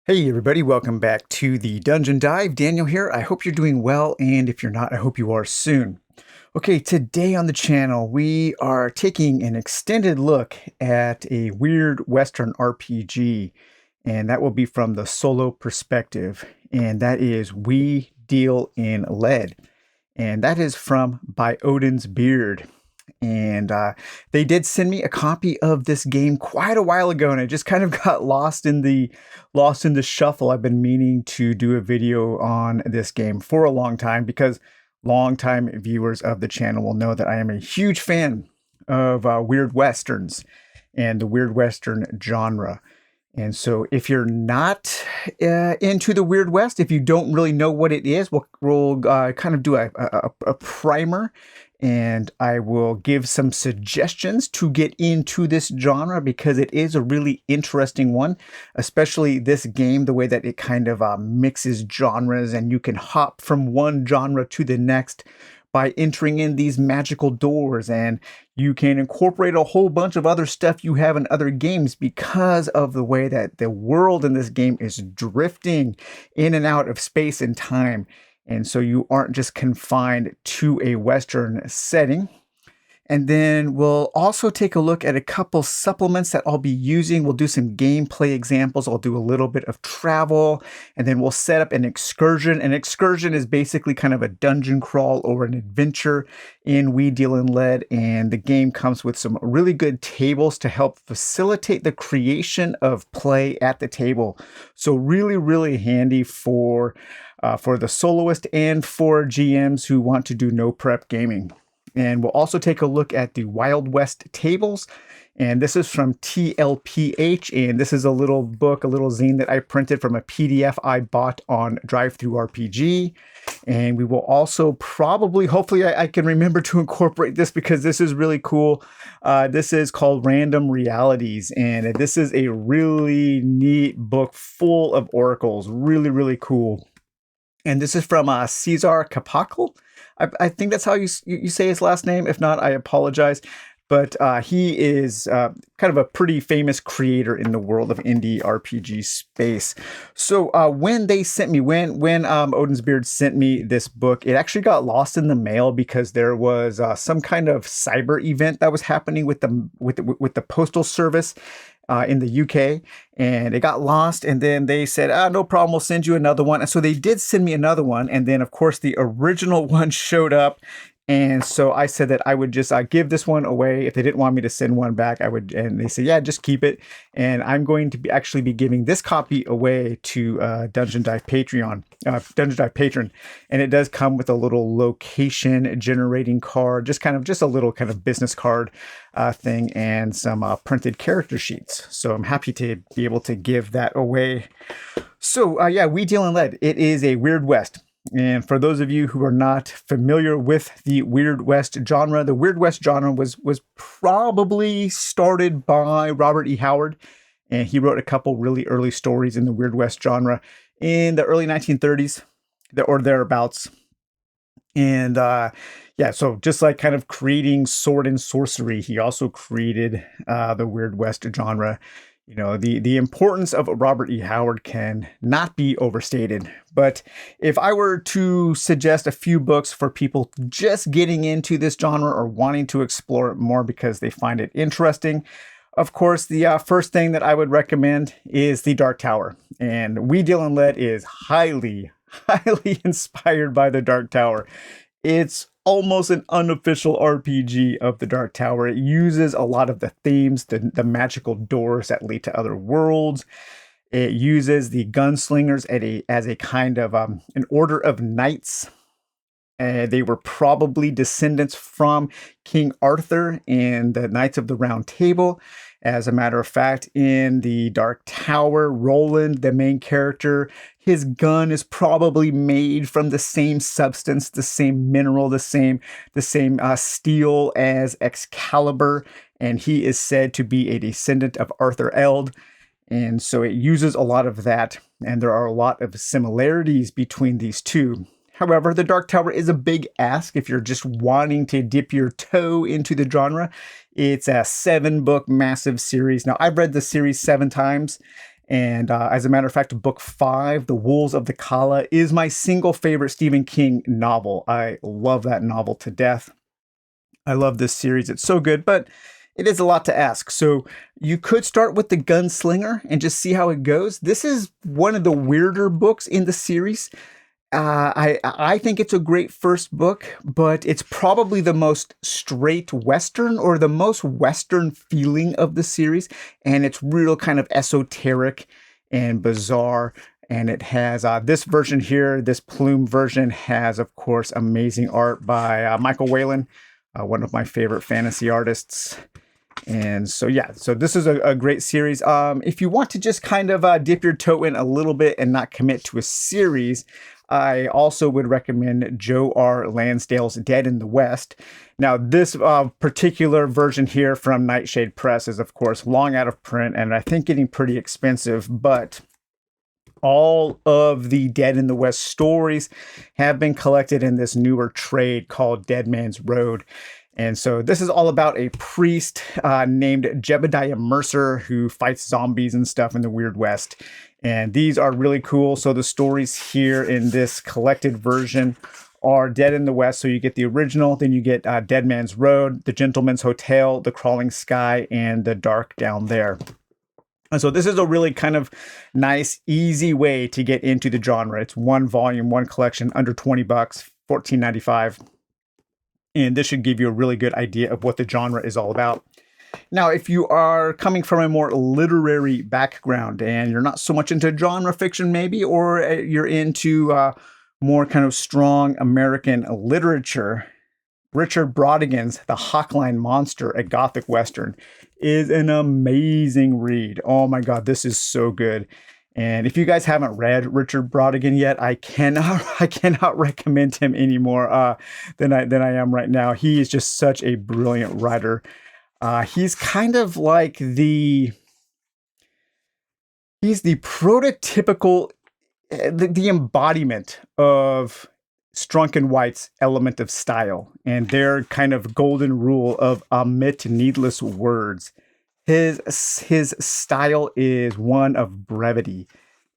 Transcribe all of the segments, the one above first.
Hey everybody, welcome back to the Dungeon Dive. Daniel here. I hope you're doing well, and if you're not, I hope you are soon. Okay, today on the channel, we are taking an extended look at a weird Western RPG, and that will be from the solo perspective, and that is We Deal in Lead, and that is from By Odin's Beard. And they did send me a copy of this game quite a while ago, and it just kind of got lost in the shuffle. I've been meaning to do a video on this game for a long time because longtime viewers of the channel will know that I am a huge fan of weird westerns and the weird western genre. And so if you're not into the Weird West, if you don't really know what it is, we'll kind of do a primer, and I will give some suggestions to get into this genre because it is a really interesting one, especially this game, the way that it kind of mixes genres and you can hop from one genre to the next by entering in these magical doors, and you can incorporate a whole bunch of other stuff you have in other games because of the way that the world in this game is drifting in and out of space and time. And so you aren't just confined to a Western setting. And then we'll also take a look at a couple supplements that I'll be using. We'll do some gameplay examples. I'll do a little bit of travel, and then we'll set up an excursion. An excursion is basically kind of a dungeon crawl or an adventure in We Deal in Lead, and the game comes with some really good tables to help facilitate the creation of play at the table. So really, really handy for the soloist and for GMs who want to do no prep gaming. And we'll also take a look at the Wild West tables. And this is from TLPH. And this is a little book, a little zine that I printed from a PDF I bought on DriveThruRPG. And we will also probably, hopefully I can remember to incorporate this because this is really cool. This is called Random Realities. And this is a really neat book full of oracles. Really, really cool. And this is from Cesar Capacol. I think that's how you say his last name. If not, I apologize. But he is kind of a pretty famous creator in the world of indie RPG space. So when they sent me, when Odin's Beard sent me this book, it actually got lost in the mail because there was some kind of cyber event that was happening with the postal service in the UK, and it got lost. And then they said, no problem, we'll send you another one. And so they did send me another one. And then, of course, the original one showed up. And so I said that I would just give this one away. If they didn't want me to send one back, I would. And they said, yeah, just keep it. And I'm going to actually be giving this copy away to Dungeon Dive patron. And it does come with a little location generating card, just a little kind of business card thing, and some printed character sheets. So I'm happy to be able to give that away. So yeah, We Deal in Lead. It is a Weird West. And for those of you who are not familiar with the Weird West genre, the Weird West genre was probably started by Robert E. Howard, and he wrote a couple really early stories in the Weird West genre in the early 1930s or thereabouts. And yeah, so just like kind of creating sword and sorcery, he also created the Weird West genre. You know, the importance of Robert E. Howard can not be overstated. But if I were to suggest a few books for people just getting into this genre or wanting to explore it more because they find it interesting, of course, the first thing that I would recommend is The Dark Tower. And We Deal in Lead is highly, highly inspired by The Dark Tower. It's almost an unofficial RPG of The Dark Tower. It uses a lot of the themes, the magical doors that lead to other worlds. It uses the gunslingers as a kind of an order of knights. They were probably descendants from King Arthur and the Knights of the Round Table. As a matter of fact, in The Dark Tower, Roland, the main character, his gun is probably made from the same substance, the same mineral, the same steel as Excalibur, and he is said to be a descendant of Arthur Eld. And so it uses a lot of that, and there are a lot of similarities between these two. However, The Dark Tower is a big ask if you're just wanting to dip your toe into the genre. It's a 7-book massive series. Now, I've read the series 7 times, And as a matter of fact, book 5, The Wolves of the Kala, is my single favorite Stephen King novel. I love that novel to death. I love this series. It's so good, but it is a lot to ask. So you could start with The Gunslinger and just see how it goes. This is one of the weirder books in the series. I think it's a great first book, but it's probably the most straight Western or the most Western feeling of the series. And it's real kind of esoteric and bizarre. And it has this version here, this plume version has, of course, amazing art by Michael Whalen, one of my favorite fantasy artists. And so, yeah, so this is a great series. If you want to just kind of dip your toe in a little bit and not commit to a series, I also would recommend Joe R. Lansdale's Dead in the West. Now, this particular version here from Nightshade Press is, of course, long out of print and I think getting pretty expensive, but all of the Dead in the West stories have been collected in this newer trade called Dead Man's Road. And so this is all about a priest named Jebediah Mercer who fights zombies and stuff in the Weird West. And these are really cool. So the stories here in this collected version are Dead in the West. So you get the original, then you get Dead Man's Road, The Gentleman's Hotel, The Crawling Sky, and The Dark Down There. And so this is a really kind of nice, easy way to get into the genre. It's one volume, one collection, under $20, $14.95. And this should give you a really good idea of what the genre is all about. Now, if you are coming from a more literary background and you're not so much into genre fiction maybe, or you're into more kind of strong American literature, Richard Brautigan's The Hawkline Monster, a Gothic Western, is an amazing read. Oh my God, this is so good. And if you guys haven't read Richard Brautigan yet, I cannot recommend him any more than I am right now. He is just such a brilliant writer. He's kind of like he's the prototypical, the embodiment of Strunk and White's element of style and their kind of golden rule of omit needless words. His style is one of brevity,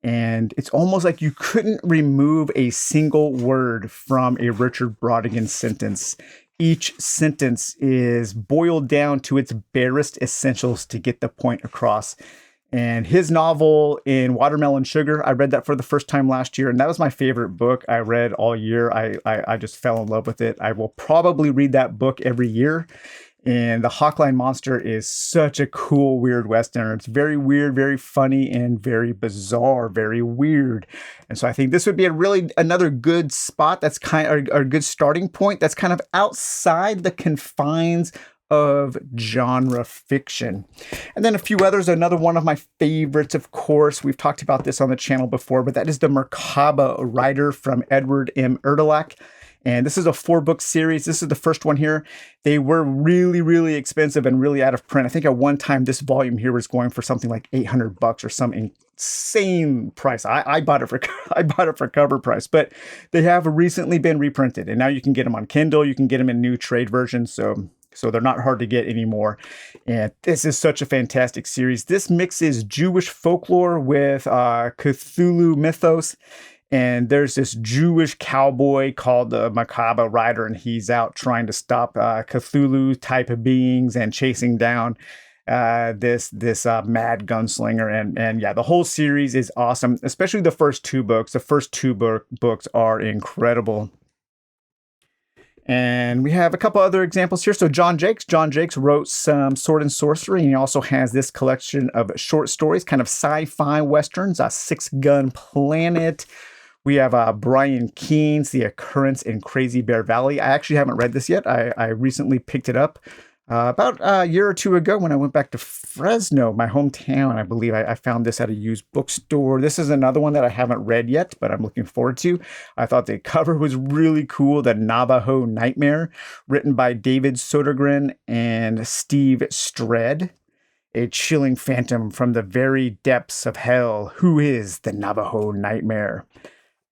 and it's almost like you couldn't remove a single word from a Richard Brautigan sentence. Each sentence is boiled down to its barest essentials to get the point across. And his novel in Watermelon Sugar, I read that for the first time last year, and that was my favorite book I read all year. I just fell in love with it. I will probably read that book every year. And The Hawkline Monster is such a cool, weird Western. It's very weird, very funny, and very bizarre, very weird. And so I think this would be another good spot that's kind of a good starting point that's kind of outside the confines of genre fiction. And then a few others. Another one of my favorites, of course, we've talked about this on the channel before, but that is the Merkaba Rider from Edward M. Erdelak. And this is a 4-book series. This is the first one here. They were really, really expensive and really out of print. I think at one time this volume here was going for something like $800 or some insane price. I bought it for cover price, but they have recently been reprinted, and now you can get them on Kindle. You can get them in new trade versions. So they're not hard to get anymore. And this is such a fantastic series. This mixes Jewish folklore with Cthulhu mythos. And there's this Jewish cowboy called the Merkaba Rider, and he's out trying to stop Cthulhu type of beings and chasing down this mad gunslinger. And yeah, the whole series is awesome, especially the first 2 books. The first 2 books are incredible. And we have a couple other examples here. So John Jakes wrote some sword and sorcery, and he also has this collection of short stories, kind of sci-fi westerns, Six Gun Planet. We have Brian Keene's The Occurrence in Crazy Bear Valley. I actually haven't read this yet. I recently picked it up about a year or 2 ago when I went back to Fresno, my hometown. I believe I found this at a used bookstore. This is another one that I haven't read yet, but I'm looking forward to. I thought the cover was really cool. The Navajo Nightmare, written by David Sodergren and Steve Stredd. A chilling phantom from the very depths of hell. Who is the Navajo Nightmare?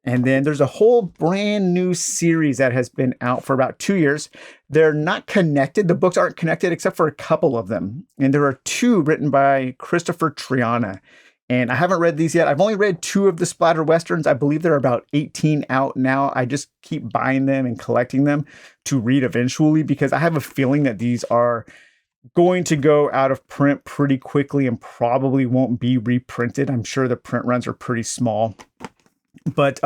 And then there's a whole brand new series that has been out for about 2 years. They're not connected. The books aren't connected except for a couple of them. And there are 2 written by Christopher Triana. And I haven't read these yet. I've only read 2 of the splatter westerns. I believe there are about 18 out now. I just keep buying them and collecting them to read eventually because I have a feeling that these are going to go out of print pretty quickly and probably won't be reprinted. I'm sure the print runs are pretty small. But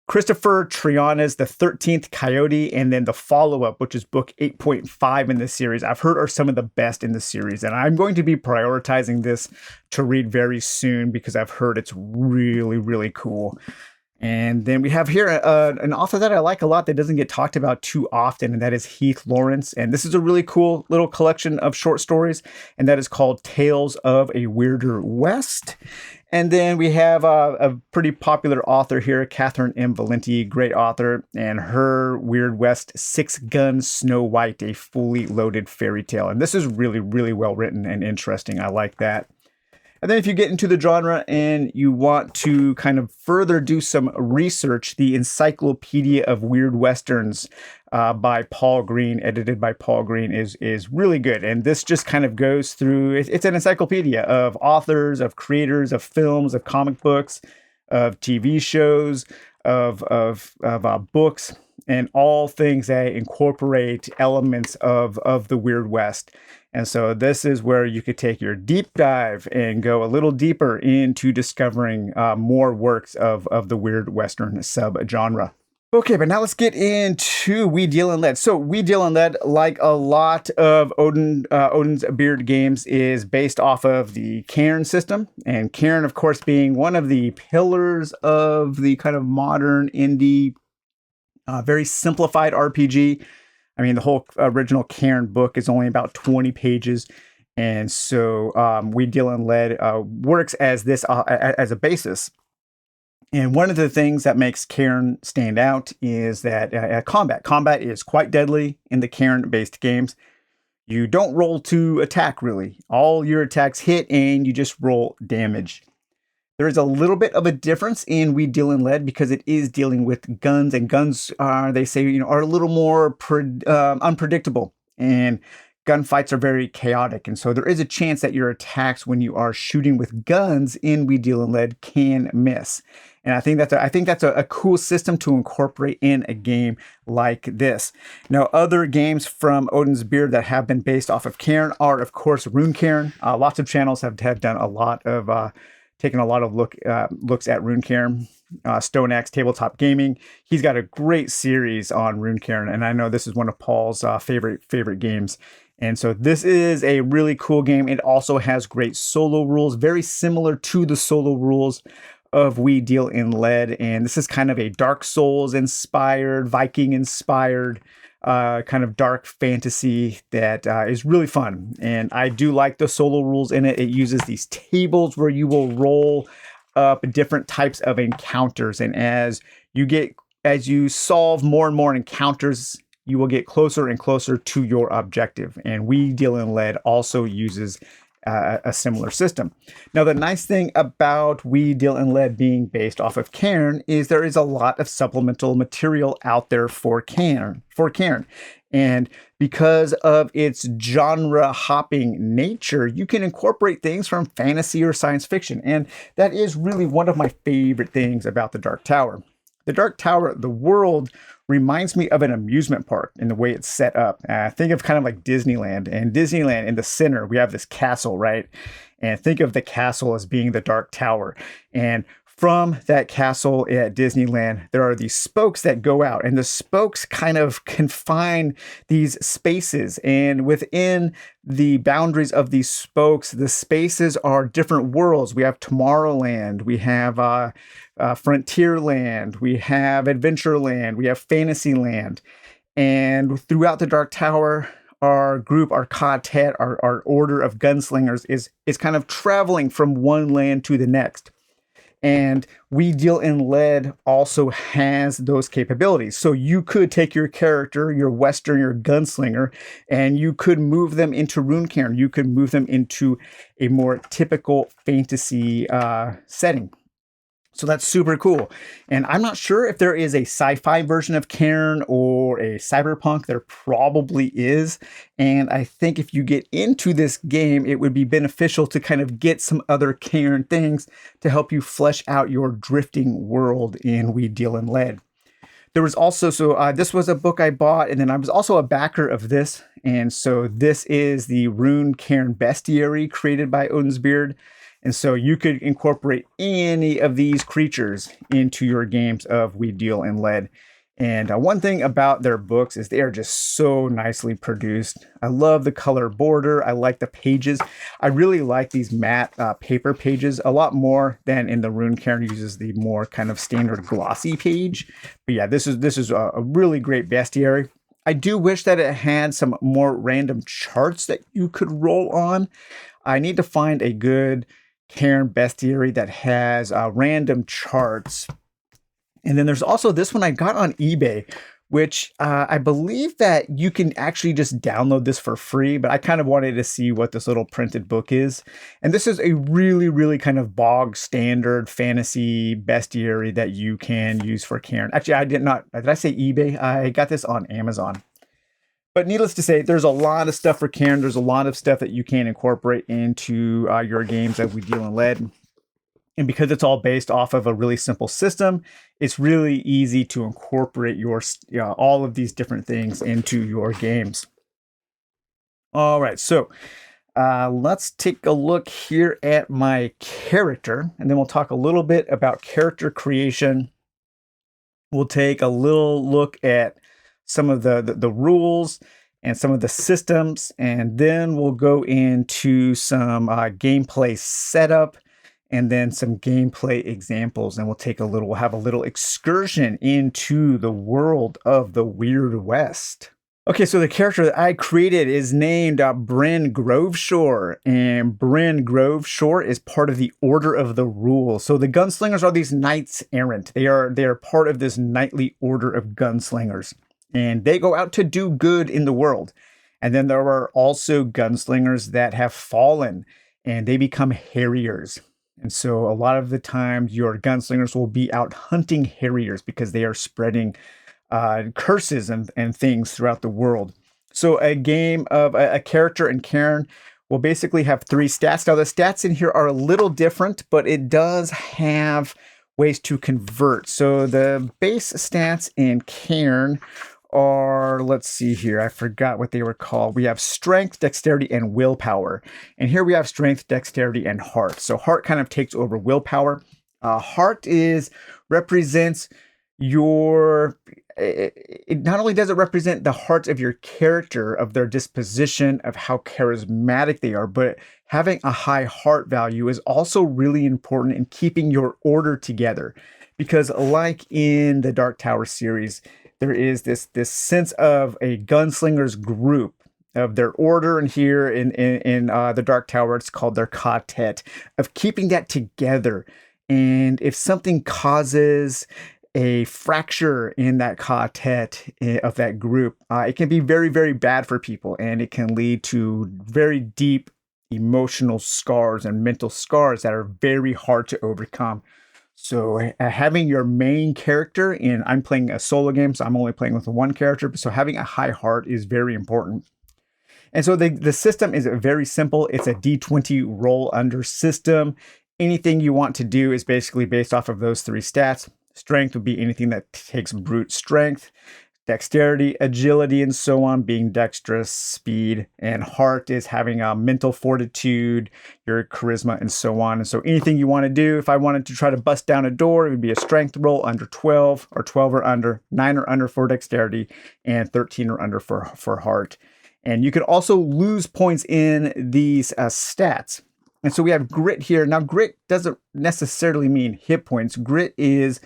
Christopher Triana's The 13th Coyote, and then the follow-up, which is book 8.5 in this series, I've heard are some of the best in the series. And I'm going to be prioritizing this to read very soon because I've heard it's really, really cool. And then we have here an author that I like a lot that doesn't get talked about too often, and that is Heath Lawrence. And this is a really cool little collection of short stories, and that is called Tales of a Weirder West. And then we have a pretty popular author here, Catherine M. Valenti, great author, and her Weird West, Six Gun Snow White, a fully loaded fairy tale. And this is really, really well written and interesting. I like that. And then if you get into the genre and you want to kind of further do some research, the Encyclopedia of Weird Westerns by Paul Green, edited by Paul Green, is really good. And this just kind of goes through, it's an encyclopedia of authors, of creators, of films, of comic books, of TV shows, of books, and all things that incorporate elements of the Weird West. And so this is where you could take your deep dive and go a little deeper into discovering more works of the Weird Western subgenre. Okay, but now let's get into We Deal in Lead. So We Deal in Lead, like a lot of Odin's Beard games, is based off of the Cairn system. And Cairn, of course, being one of the pillars of the kind of modern indie, very simplified RPG. I mean, the whole original Cairn book is only about 20 pages. And so We Deal in Lead works as this as a basis. And one of the things that makes Cairn stand out is that combat. Combat is quite deadly in the Cairn-based games. You don't roll to attack, really. All your attacks hit, and you just roll damage. There is a little bit of a difference in We Deal in Lead because it is dealing with guns, and guns are, they say, are a little more unpredictable, and gunfights are very chaotic. And so there is a chance that your attacks when you are shooting with guns in We Deal in Lead can miss. And I think that's a cool system to incorporate in a game like this. Now, other games from Odin's Beard that have been based off of Cairn are, of course, Rune Cairn. Lots of channels have done a lot of taken a lot of looks at Rune Cairn. Stone Axe Tabletop Gaming, he's got a great series on Rune Cairn, and I know this is one of Paul's favorite games. And so this is a really cool game. It also has great solo rules, very similar to the solo rules of We Deal in Lead. And this is kind of a Dark Souls inspired, Viking inspired, kind of dark fantasy that is really fun. And I do like the solo rules in it. It uses these tables where you will roll up different types of encounters. And as you solve more and more encounters, you will get closer and closer to your objective. And We Deal in Lead also uses a similar system. Now, the nice thing about We Deal in Lead being based off of Cairn is there is a lot of supplemental material out there for Cairn. And because of its genre hopping nature, you can incorporate things from fantasy or science fiction. And that is really one of my favorite things about the Dark Tower. The Dark Tower, the world, reminds me of an amusement park in the way it's set up. Think of kind of like Disneyland. And Disneyland, in the center, we have this castle, right? And think of the castle as being the Dark Tower. And from that castle at Disneyland, there are these spokes that go out, and the spokes kind of confine these spaces. And within the boundaries of these spokes, the spaces are different worlds. We have Tomorrowland, we have Frontierland, we have Adventureland, we have Fantasyland. And throughout the Dark Tower, our group, our quartet, our order of gunslingers is kind of traveling from one land to the next. And We Deal in Lead also has those capabilities. So you could take your character, your Western, your gunslinger, and you could move them into Rune Cairn. You could move them into a more typical fantasy setting. So that's super cool. And I'm not sure if there is a sci-fi version of Cairn or a cyberpunk. There probably is. And I think if you get into this game, it would be beneficial to kind of get some other Cairn things to help you flesh out your drifting world in We Deal in Lead. There was also, this was a book I bought, and then I was also a backer of this. And so this is the Rune Cairn Bestiary created by Odin's And so you could incorporate any of these creatures into your games of We Deal in Lead. And one thing about their books is they are just so nicely produced. I love the color border. I like the pages. I really like these matte paper pages a lot more than in the Rune Cairn uses the more kind of standard glossy page. But yeah, this is a really great bestiary. I do wish that it had some more random charts that you could roll on. I need to find a good Cairn bestiary that has random charts. And then there's also this one I got on eBay, which I believe that you can actually just download this for free, but I kind of wanted to see what this little printed book is. And this is a really, really kind of bog standard fantasy bestiary that you can use for Cairn. Actually, did I say eBay? I got this on Amazon. But needless to say, there's a lot of stuff for Cairn. There's a lot of stuff that you can incorporate into your games that We Deal in Lead. And because it's all based off of a really simple system, it's really easy to incorporate all of these different things into your games. All right, so let's take a look here at my character, and then we'll talk a little bit about character creation. We'll take a little look at some of the rules and some of the systems, and then we'll go into some gameplay setup and then some gameplay examples, and we'll have a little excursion into the world of the Weird West. Okay, so the character that I created is named Bryn Groveshore, and Bryn Groveshore is part of the Order of the Rule. So the gunslingers are these knights errant. They are part of this knightly order of gunslingers, and they go out to do good in the world. And then there are also gunslingers that have fallen, and they become harriers. And so a lot of the times your gunslingers will be out hunting harriers because they are spreading curses and things throughout the world. So a game of a character in Cairn will basically have 3 stats. Now the stats in here are a little different, but it does have ways to convert. So the base stats in Cairn are, let's see here, I forgot what they were called. We have strength, dexterity, and willpower. And here we have strength, dexterity, and heart. So heart kind of takes over willpower. Heart represents your... It not only does it represent the heart of your character, of their disposition, of how charismatic they are, but having a high heart value is also really important in keeping your order together. Because like in the Dark Tower series, there is this sense of a gunslinger's group, of their order, and here in the Dark Tower, it's called their quartet, of keeping that together. And if something causes a fracture in that quartet of that group, it can be very, very bad for people, and it can lead to very deep emotional scars and mental scars that are very hard to overcome. So having your main character I'm playing a solo game, so I'm only playing with one character. So having a high heart is very important. And so the system is very simple. It's a D20 roll under system. Anything you want to do is basically based off of those 3 stats. Strength would be anything that takes brute strength. Dexterity, agility, and so on, being dexterous, speed, and heart is having a mental fortitude, your charisma, and so on. And so anything you want to do, if I wanted to try to bust down a door, it would be a strength roll under 12, or 12 or under, 9 or under for dexterity, and 13 or under for heart. And you can also lose points in these stats. And so we have grit here. Now, grit doesn't necessarily mean hit points. Grit is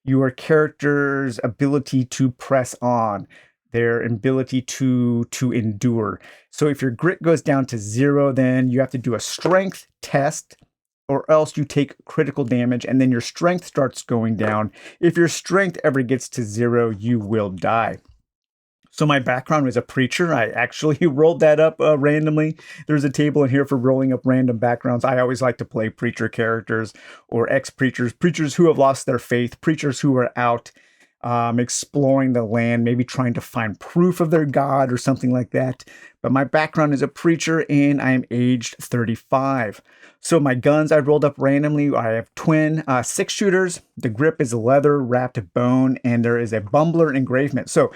your character's ability to press on, their ability to endure. So if your grit goes down to 0, then you have to do a strength test, or else you take critical damage, and then your strength starts going down. If your strength ever gets to 0, you will die. So my background is a preacher. I actually rolled that up randomly. There's a table in here for rolling up random backgrounds. I always like to play preacher characters or ex-preachers, preachers who have lost their faith, preachers who are out exploring the land, maybe trying to find proof of their God or something like that. But my background is a preacher and I am aged 35. So my guns I rolled up randomly. I have twin 6-shooters. The grip is leather wrapped bone, and there is a bumbler engravement. So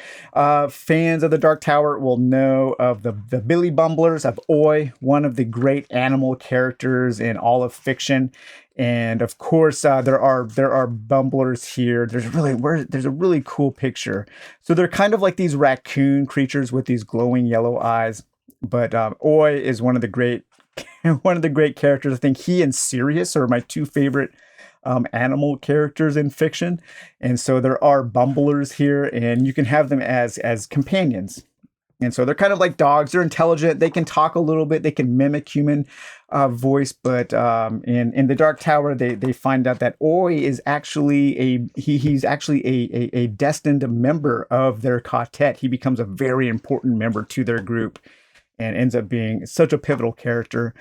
fans of the Dark Tower will know of the Billy Bumblers of Oi, one of the great animal characters in all of fiction. And of course, there are bumblers here. There's a really cool picture. So they're kind of like these raccoon creatures with these glowing yellow eyes. But Oi is one of the great characters. I think he and Sirius are my two favorite animal characters in fiction. And so there are bumblers here, and you can have them as companions. And so they're kind of like dogs. They're intelligent. They can talk a little bit. They can mimic human voice. But in the Dark Tower, they find out that Oi is actually he's actually a destined member of their quartet. He becomes a very important member to their group and ends up being such a pivotal character.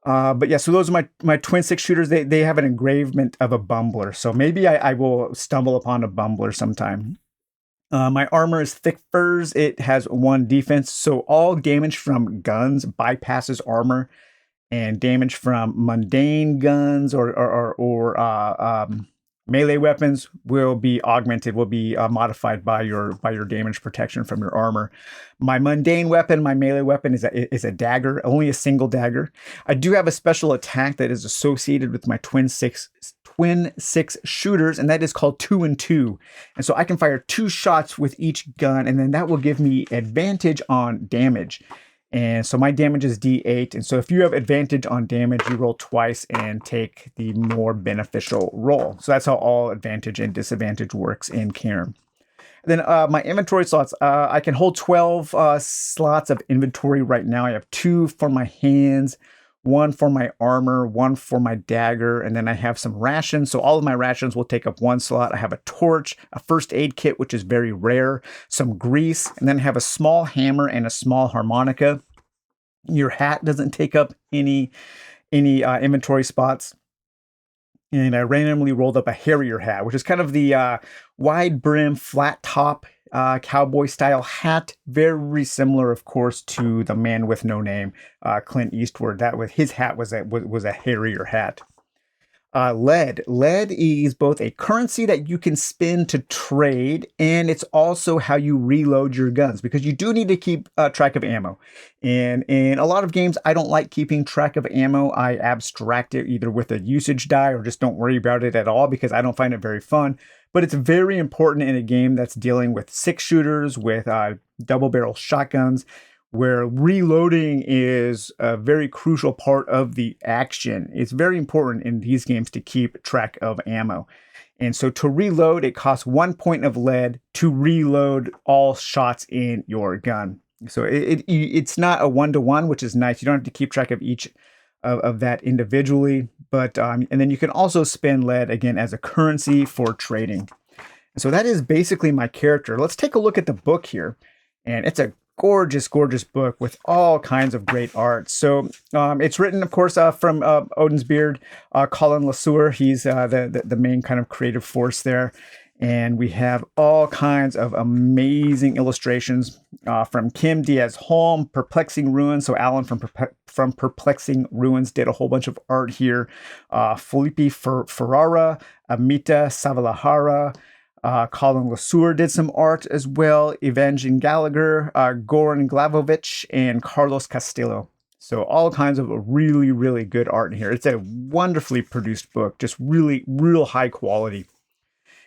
But yeah, so those are my twin 6-shooters. They have an engravement of a bumbler. So maybe I will stumble upon a bumbler sometime. My armor is thick furs. It has 1 defense. So all damage from guns bypasses armor, and damage from mundane guns or melee weapons will be augmented, will be modified by your damage protection from your armor. My mundane weapon, my melee weapon is a dagger, only a single dagger. I do have a special attack that is associated with my twin 6 shooters, and that is called 2 and 2. And so I can fire 2 shots with each gun, and then that will give me advantage on damage. And so my damage is D8. And so if you have advantage on damage, you roll twice and take the more beneficial roll. So that's how all advantage and disadvantage works in Cairn. Then my inventory slots, I can hold 12 slots of inventory right now. I have 2 for my hands, 1 for my armor, 1 for my dagger, and then I have some rations. So all of my rations will take up 1 slot. I have a torch, a first aid kit, which is very rare, some grease, and then I have a small hammer and a small harmonica. Your hat doesn't take up any inventory spots. And I randomly rolled up a Harrier hat, which is kind of the wide brim, flat top cowboy style hat. Very similar, of course, to the Man with No Name, Clint Eastwood. His hat was a Harrier hat. Lead is both a currency that you can spend to trade, and it's also how you reload your guns, because you do need to keep track of ammo. And in a lot of games, I don't like keeping track of ammo. I abstract it either with a usage die or just don't worry about it at all because I don't find it very fun. But it's very important in a game that's dealing with 6-shooters, with double barrel shotguns, where reloading is a very crucial part of the action. It's very important in these games to keep track of ammo. And so to reload, it costs 1 point of lead to reload all shots in your gun. So it's not a 1-to-1, which is nice. You don't have to keep track of each of that individually. But and then you can also spend lead, again, as a currency for trading. So that is basically my character. Let's take a look at the book here. And it's a gorgeous book with all kinds of great art. So it's written, of course, from Odin's Beard, Colin LeSueur. He's the main kind of creative force there. And we have all kinds of amazing illustrations from Kim Diaz-Holm, Perplexing Ruins. So Alan from Perplexing Ruins did a whole bunch of art here. Felipe Ferrara, Amita Savalahara, Colin LeSueur did some art as well. Evangeline Gallagher, Goran Glavovich, and Carlos Castillo. So all kinds of really, really good art in here. It's a wonderfully produced book, just really, real high quality.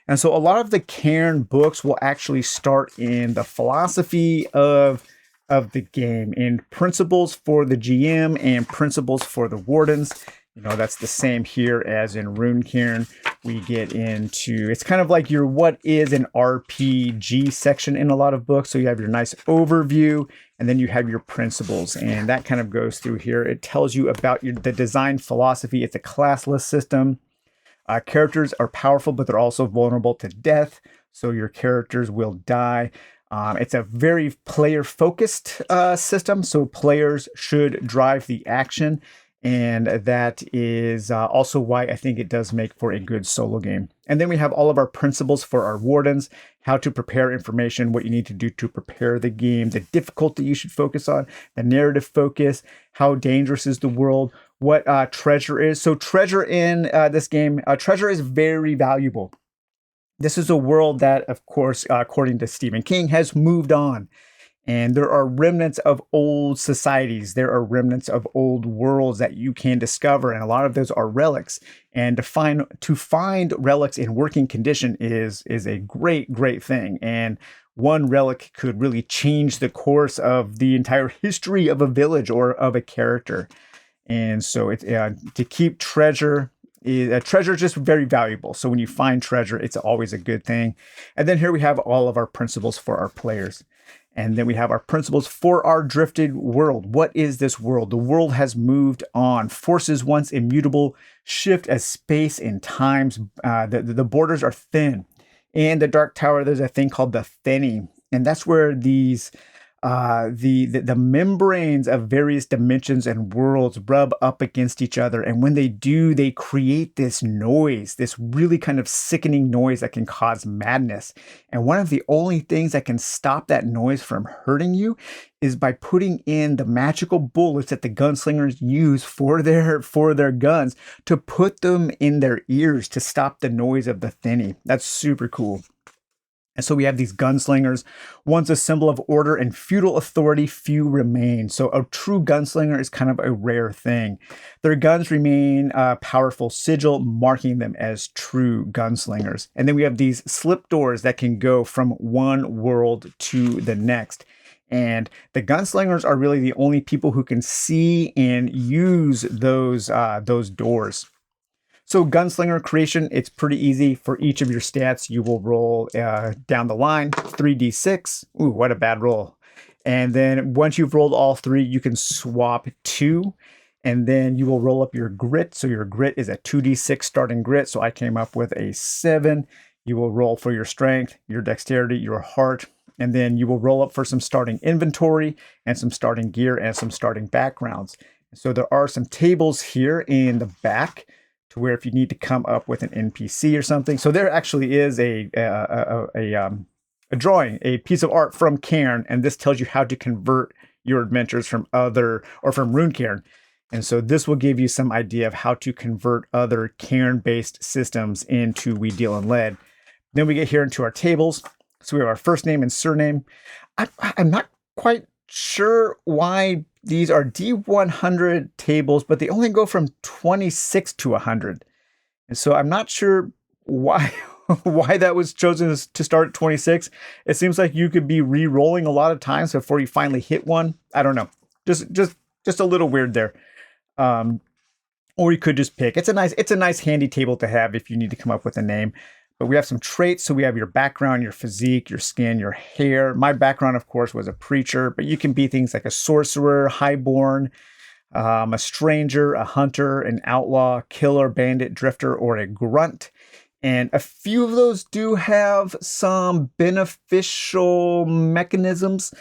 And so a lot of the Cairn books will actually start in the philosophy of the game, in principles for the GM and principles for the wardens. You know, that's the same here as in Rune Cairn. We get into, it's kind of like your what is an RPG section in a lot of books. So you have your nice overview, and then you have your principles, and that kind of goes through here. It tells you about the design philosophy. It's a classless system. Characters are powerful, but they're also vulnerable to death. So your characters will die. It's a very player-focused system, so players should drive the action, and that is also why I think it does make for a good solo game. And then we have all of our principles for our wardens, how to prepare information, what you need to do to prepare the game, the difficulty you should focus on, the narrative focus, how dangerous is the world, what treasure is. So treasure in this game, treasure is very valuable. This is a world that, of course, according to Stephen King, has moved on. And there are remnants of old societies. There are remnants of old worlds that you can discover. And a lot of those are relics. And to find relics in working condition is a great thing. And one relic could really change the course of the entire history of a village or of a character. And so it's to keep treasure. Treasure is just very valuable. So when you find treasure, it's always a good thing. And then here we have all of our principles for our players. And then we have our principles for our drifted world. What is this world? The world has moved on. Forces once immutable shift as space and times. The borders are thin. In the Dark Tower, there's a thing called the thinning. And that's where these the membranes of various dimensions and worlds rub up against each other. And when they do, they create this noise, this really kind of sickening noise that can cause madness. And one of the only things that can stop that noise from hurting you is by putting in the magical bullets that the gunslingers use for their guns, to put them in their ears to stop the noise of the thinning. That's super cool. And so we have these gunslingers. Once a symbol of order and feudal authority, few remain. So a true gunslinger is kind of a rare thing. Their guns remain a powerful sigil, marking them as true gunslingers. And then we have these slip doors that can go from one world to the next. And the gunslingers are really the only people who can see and use those doors. So gunslinger creation, it's pretty easy. For each of your stats, you will roll down the line 3d6. Ooh, what a bad roll. And then once you've rolled all three, you can swap 2. And then you will roll up your grit. So your grit is a 2d6 starting grit. So I came up with a 7. You will roll for your strength, your dexterity, your heart. And then you will roll up for some starting inventory and some starting gear and some starting backgrounds. So there are some tables here in the back, to where if you need to come up with an NPC or something. So there actually is a drawing, a piece of art from Cairn, and this tells you how to convert your adventures from Rune Cairn. And so this will give you some idea of how to convert other Cairn-based systems into We Deal in Lead. Then we get here into our tables. So we have our first name and surname. I'm not quite sure why these are D100 tables, but they only go from 26 to 100. And so I'm not sure why that was chosen to start at 26. It seems like you could be re-rolling a lot of times before you finally hit one. I don't know. Just a little weird there. Or you could just pick. It's a nice handy table to have if you need to come up with a name. But we have some traits. So we have your background, your physique, your skin, your hair. My background, of course, was a preacher, but you can be things like a sorcerer, highborn, a stranger, a hunter, an outlaw, killer, bandit, drifter, or a grunt. And a few of those do have some beneficial mechanisms.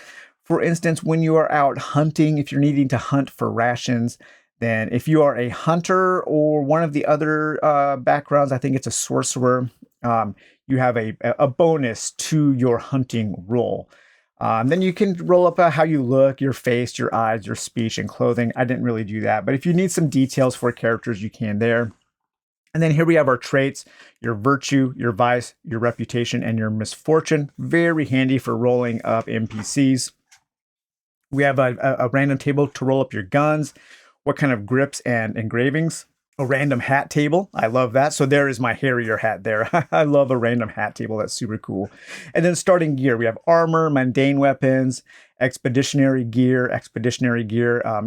For instance, when you are out hunting, if you're needing to hunt for rations, then if you are a hunter or one of the other backgrounds, I think it's a sorcerer, you have a bonus to your hunting roll. Then you can roll up how you look, your face, your eyes, your speech, and clothing. I didn't really do that, but if you need some details for characters, you can there. And then here we have our traits, your virtue, your vice, your reputation, and your misfortune. Very handy for rolling up NPCs. We have a random table to roll up your guns, what kind of grips and engravings. A random hat table. I love that. So there is my Harrier hat there. I love a random hat table. That's super cool. And then starting gear. We have armor, mundane weapons, expeditionary gear,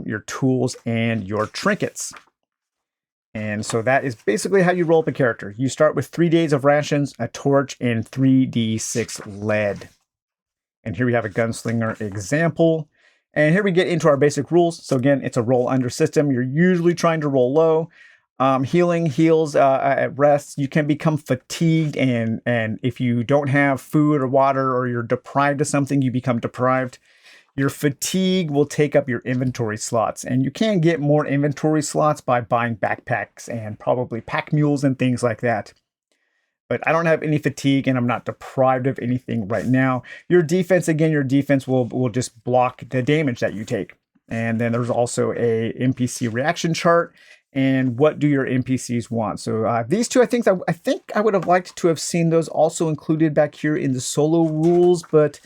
your tools, and your trinkets. And so that is basically how you roll up a character. You start with 3 days of rations, a torch, and 3d6 lead. And here we have a gunslinger example. And here we get into our basic rules. So again, it's a roll under system. You're usually trying to roll low. Healing heals at rest. You can become fatigued, and if you don't have food or water, or you're deprived of something, you become deprived. Your fatigue will take up your inventory slots, and you can get more inventory slots by buying backpacks and probably pack mules and things like that. But I don't have any fatigue, and I'm not deprived of anything right now. Your defense, again, your defense will just block the damage that you take. And then there's also a NPC reaction chart. And what do your NPCs want? So these two, I think I would have liked to have seen those also included back here in the solo rules, but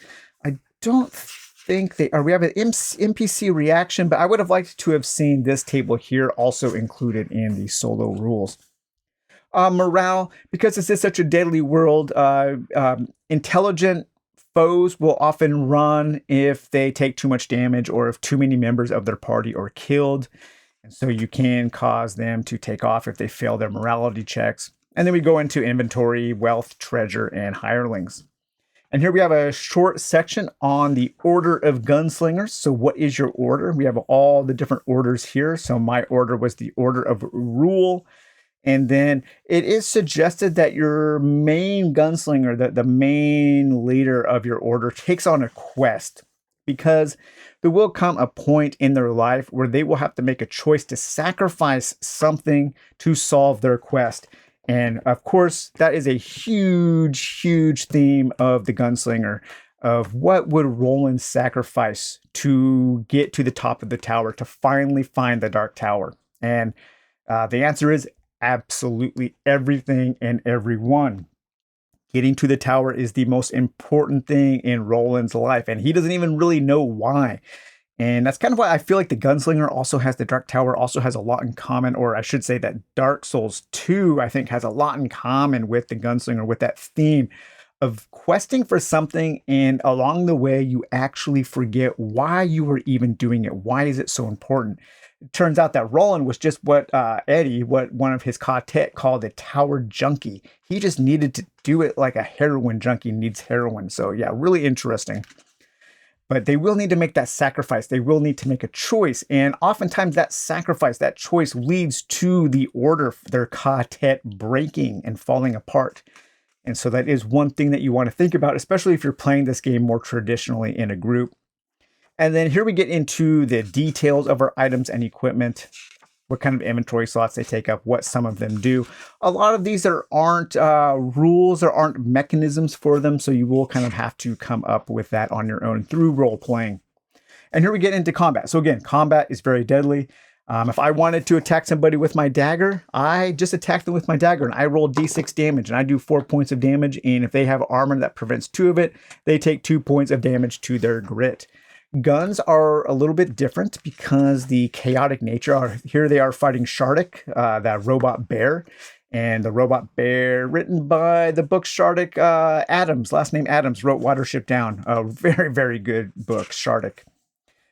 I don't think they are. We have an NPC reaction, but I would have liked to have seen this table here also included in the solo rules. Morale, because this is such a deadly world, intelligent foes will often run if they take too much damage or if too many members of their party are killed. And so you can cause them to take off if they fail their morality checks. And then we go into inventory, wealth, treasure, and hirelings. And here we have a short section on the order of gunslingers. So what is your order? We have all the different orders here. So my order was the order of rule. And then it is suggested that your main gunslinger, the main leader of your order, takes on a quest, because there will come a point in their life where they will have to make a choice to sacrifice something to solve their quest. And of course, that is a huge, huge theme of the gunslinger, of what would Roland sacrifice to get to the top of the tower, to finally find the Dark Tower. And the answer is absolutely everything and everyone. Getting to the tower is the most important thing in Roland's life, and he doesn't even really know why. And that's kind of why I feel like the Gunslinger also has the Dark Tower, also has a lot in common, or I should say that Dark Souls 2, I think, has a lot in common with the Gunslinger, with that theme of questing for something, and along the way, you actually forget why you were even doing it. Why is it so important? It turns out that Roland was just what Eddie, what one of his quartet called a tower junkie. He just needed to do it like a heroin junkie needs heroin. So yeah, really interesting. But they will need to make that sacrifice. They will need to make a choice. And oftentimes that sacrifice, that choice leads to the order, their quartet breaking and falling apart. And so that is one thing that you want to think about, especially if you're playing this game more traditionally in a group. And then here we get into the details of our items and equipment, what kind of inventory slots they take up, what some of them do. A lot of these aren't rules, there aren't mechanisms for them, so you will kind of have to come up with that on your own through role playing. And here we get into combat. So again, combat is very deadly. If I wanted to attack somebody with my dagger, I just attack them with my dagger and I roll d6 damage and I do 4 points of damage. And if they have armor that prevents 2 of it, they take 2 points of damage to their grit. Guns are a little bit different because the chaotic nature. Here they are fighting Shardik, that robot bear. And the robot bear, written by the book Shardik, Adams, last name Adams, wrote Watership Down. A very, very good book, Shardik.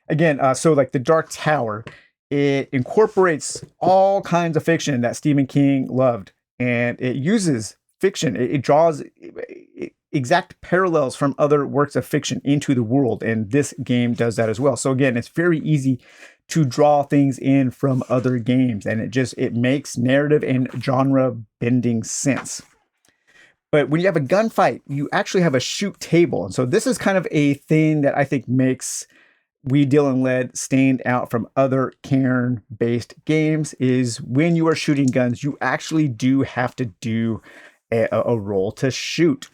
Again, so like the Dark Tower, it incorporates all kinds of fiction that Stephen King loved. And it uses fiction. It draws exact parallels from other works of fiction into the world, and this game does that as well. So again, it's very easy to draw things in from other games, and it makes narrative and genre bending sense. But when you have a gunfight, you actually have a shoot table, and so this is kind of a thing that I think makes We Deal in Lead stand out from other cairn-based games. Is when you are shooting guns, you actually do have to do a roll to shoot.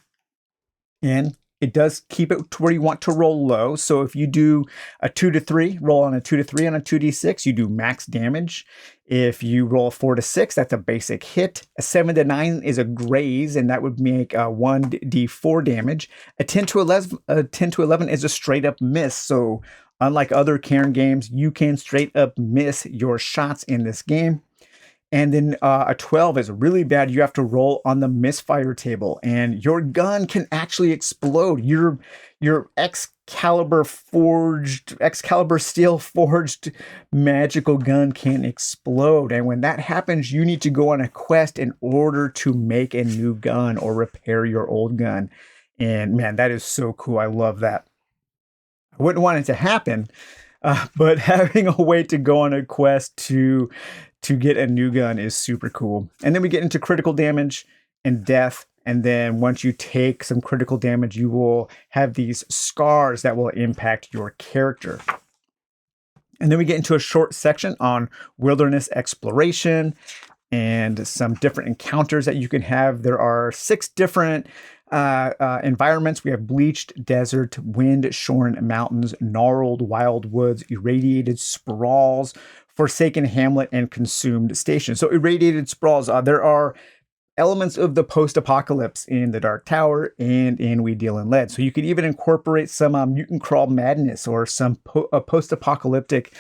And it does keep it to where you want to roll low. So if you do a 2 to 3, roll on a 2 to 3 on a 2d6, you do max damage. If you roll a 4 to 6, that's a basic hit. A 7 to 9 is a graze, and that would make 1d4 damage. A 10 to 11 is a straight up miss. So unlike other Cairn games, you can straight up miss your shots in this game. And then a 12 is really bad. You have to roll on the misfire table, and your gun can actually explode. Your Excalibur steel forged magical gun can explode. And when that happens, you need to go on a quest in order to make a new gun or repair your old gun. And man, that is so cool. I love that. I wouldn't want it to happen, but having a way to go on a quest to to get a new gun is super cool. And then we get into critical damage and death. And then once you take some critical damage, you will have these scars that will impact your character. And then we get into a short section on wilderness exploration and some different encounters that you can have. There are 6 different environments. We have bleached desert, wind-shorn mountains, gnarled wild woods, irradiated sprawls, forsaken hamlet, and consumed station. So irradiated sprawls, there are elements of the post-apocalypse in the Dark Tower and in We Deal in Lead. So you could even incorporate some mutant crawl madness or some post-apocalyptic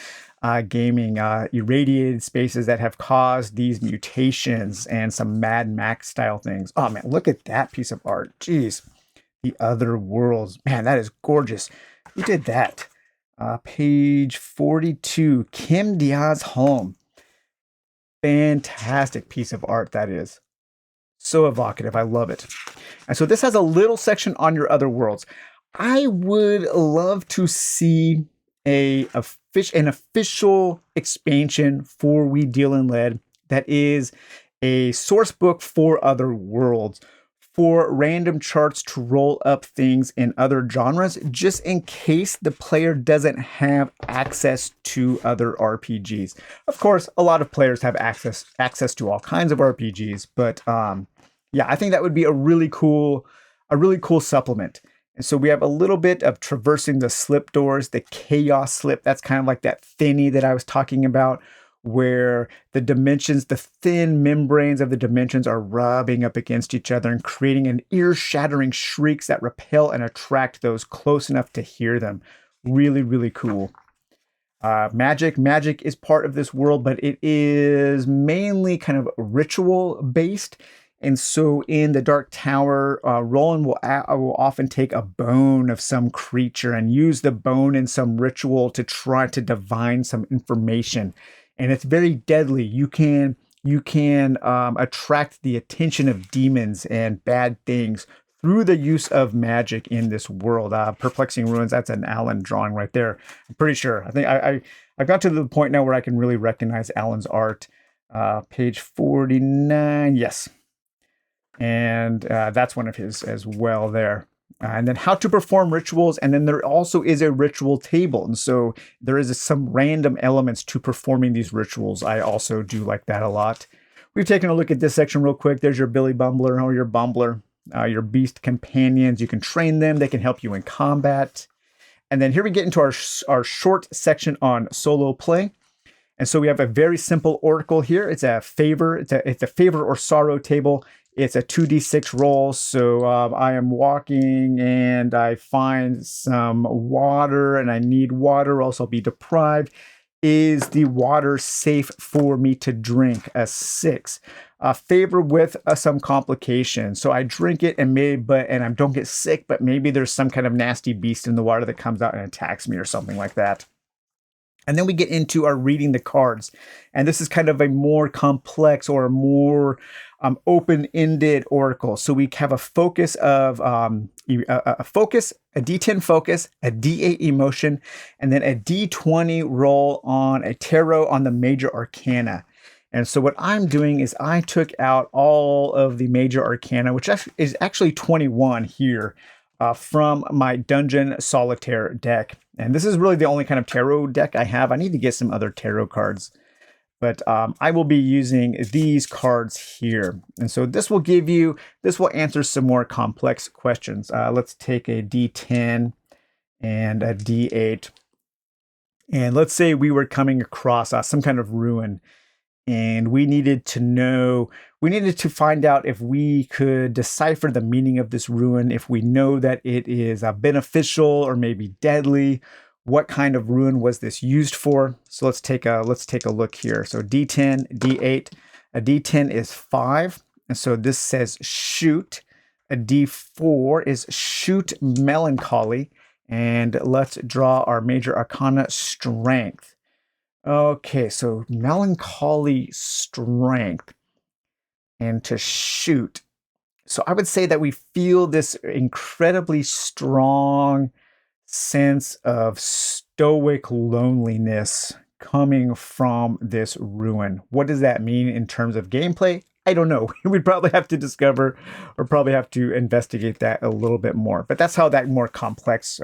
gaming, irradiated spaces that have caused these mutations and some Mad Max style things. Oh man, look at that piece of art. Jeez. The Other Worlds. Man, that is gorgeous. Who did that? Page 42, Kim Diaz-Holm. Fantastic piece of art that is. So evocative. I love it. And so this has a little section on your other worlds. I would love to see an official expansion for We Deal in Lead that is a source book for other worlds, for random charts to roll up things in other genres, just in case the player doesn't have access to other RPGs. Of course, a lot of players have access to all kinds of RPGs, but yeah, I think that would be a really cool supplement. And so we have a little bit of traversing the slip doors, the chaos slip. That's kind of like that thinny that I was talking about, where the dimensions, the thin membranes of the dimensions are rubbing up against each other and creating an ear-shattering shrieks that repel and attract those close enough to hear them. Really, really cool. Magic is part of this world, but it is mainly kind of ritual based. And so in the Dark Tower, Roland will often take a bone of some creature and use the bone in some ritual to try to divine some information. And it's very deadly. You can attract the attention of demons and bad things through the use of magic in this world. Perplexing Ruins, that's an Alan drawing right there. I'm pretty sure. I think I've got to the point now where I can really recognize Alan's art. Page 49, yes. And that's one of his as well there. And then how to perform rituals. And then there also is a ritual table. And so there is some random elements to performing these rituals. I also do like that a lot. We've taken a look at this section real quick. There's your Billy Bumbler or your Bumbler, your beast companions. You can train them. They can help you in combat. And then here we get into our short section on solo play. And so we have a very simple oracle here. It's a favor. It's a favor or sorrow table. It's a 2d6 roll. So I am walking and I find some water and I need water, or else I'll be deprived. Is the water safe for me to drink? A 6. Favor with some complications. So I drink it and I don't get sick, but maybe there's some kind of nasty beast in the water that comes out and attacks me or something like that. And then we get into our reading the cards. And this is kind of a more complex or a more open-ended oracle. So we have a focus of a D10 focus, a D8 emotion, and then a D20 roll on a tarot on the major arcana. And so what I'm doing is I took out all of the major arcana, which is actually 21 here, from my Dungeon Solitaire deck. And this is really the only kind of tarot deck I have. I need to get some other tarot cards. But I will be using these cards here. And so this will answer some more complex questions. Let's take a D10 and a D8. And let's say we were coming across some kind of ruin. And we needed to find out if we could decipher the meaning of this ruin, if we know that it is beneficial or maybe deadly. What kind of ruin was this used for? So let's take a look here. So D10, D8. A D10 is 5. And so this says shoot. A D4 is shoot melancholy. And let's draw our major arcana strength. Okay, so melancholy strength and to shoot. So I would say that we feel this incredibly strong sense of stoic loneliness coming from this ruin. What does that mean in terms of gameplay? I don't know. We'd probably have to discover or probably have to investigate that a little bit more. But that's how that more complex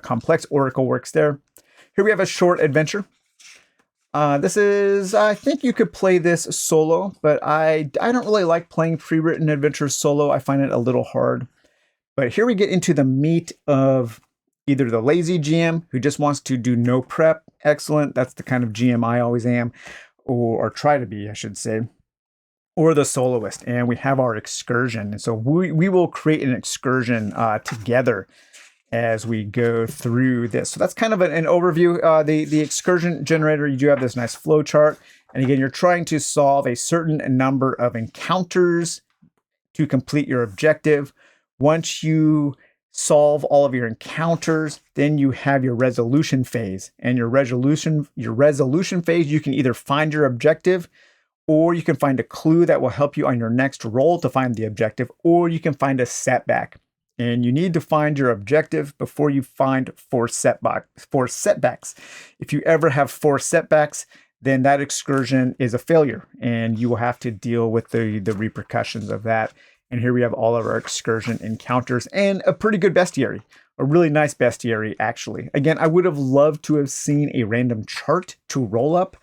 complex oracle works there. Here we have a short adventure. This is, I think you could play this solo, but I don't really like playing pre-written adventures solo. I find it a little hard. But here we get into the meat of either the lazy GM who just wants to do no prep. Excellent. That's the kind of GM I always am, or try to be, I should say. Or the soloist. And we have our excursion. And so we will create an excursion together as we go through this. So that's kind of an overview. The excursion generator, you do have this nice flow chart. And again, you're trying to solve a certain number of encounters to complete your objective. Once you solve all of your encounters, then you have your resolution phase. And your resolution phase, you can either find your objective, or you can find a clue that will help you on your next roll to find the objective, or you can find a setback. And you need to find your objective before you find four setbacks. If you ever have 4 setbacks, then that excursion is a failure, and you will have to deal with the repercussions of that. And here we have all of our excursion encounters and a pretty good bestiary, a really nice bestiary, actually. Again, I would have loved to have seen a random chart to roll up.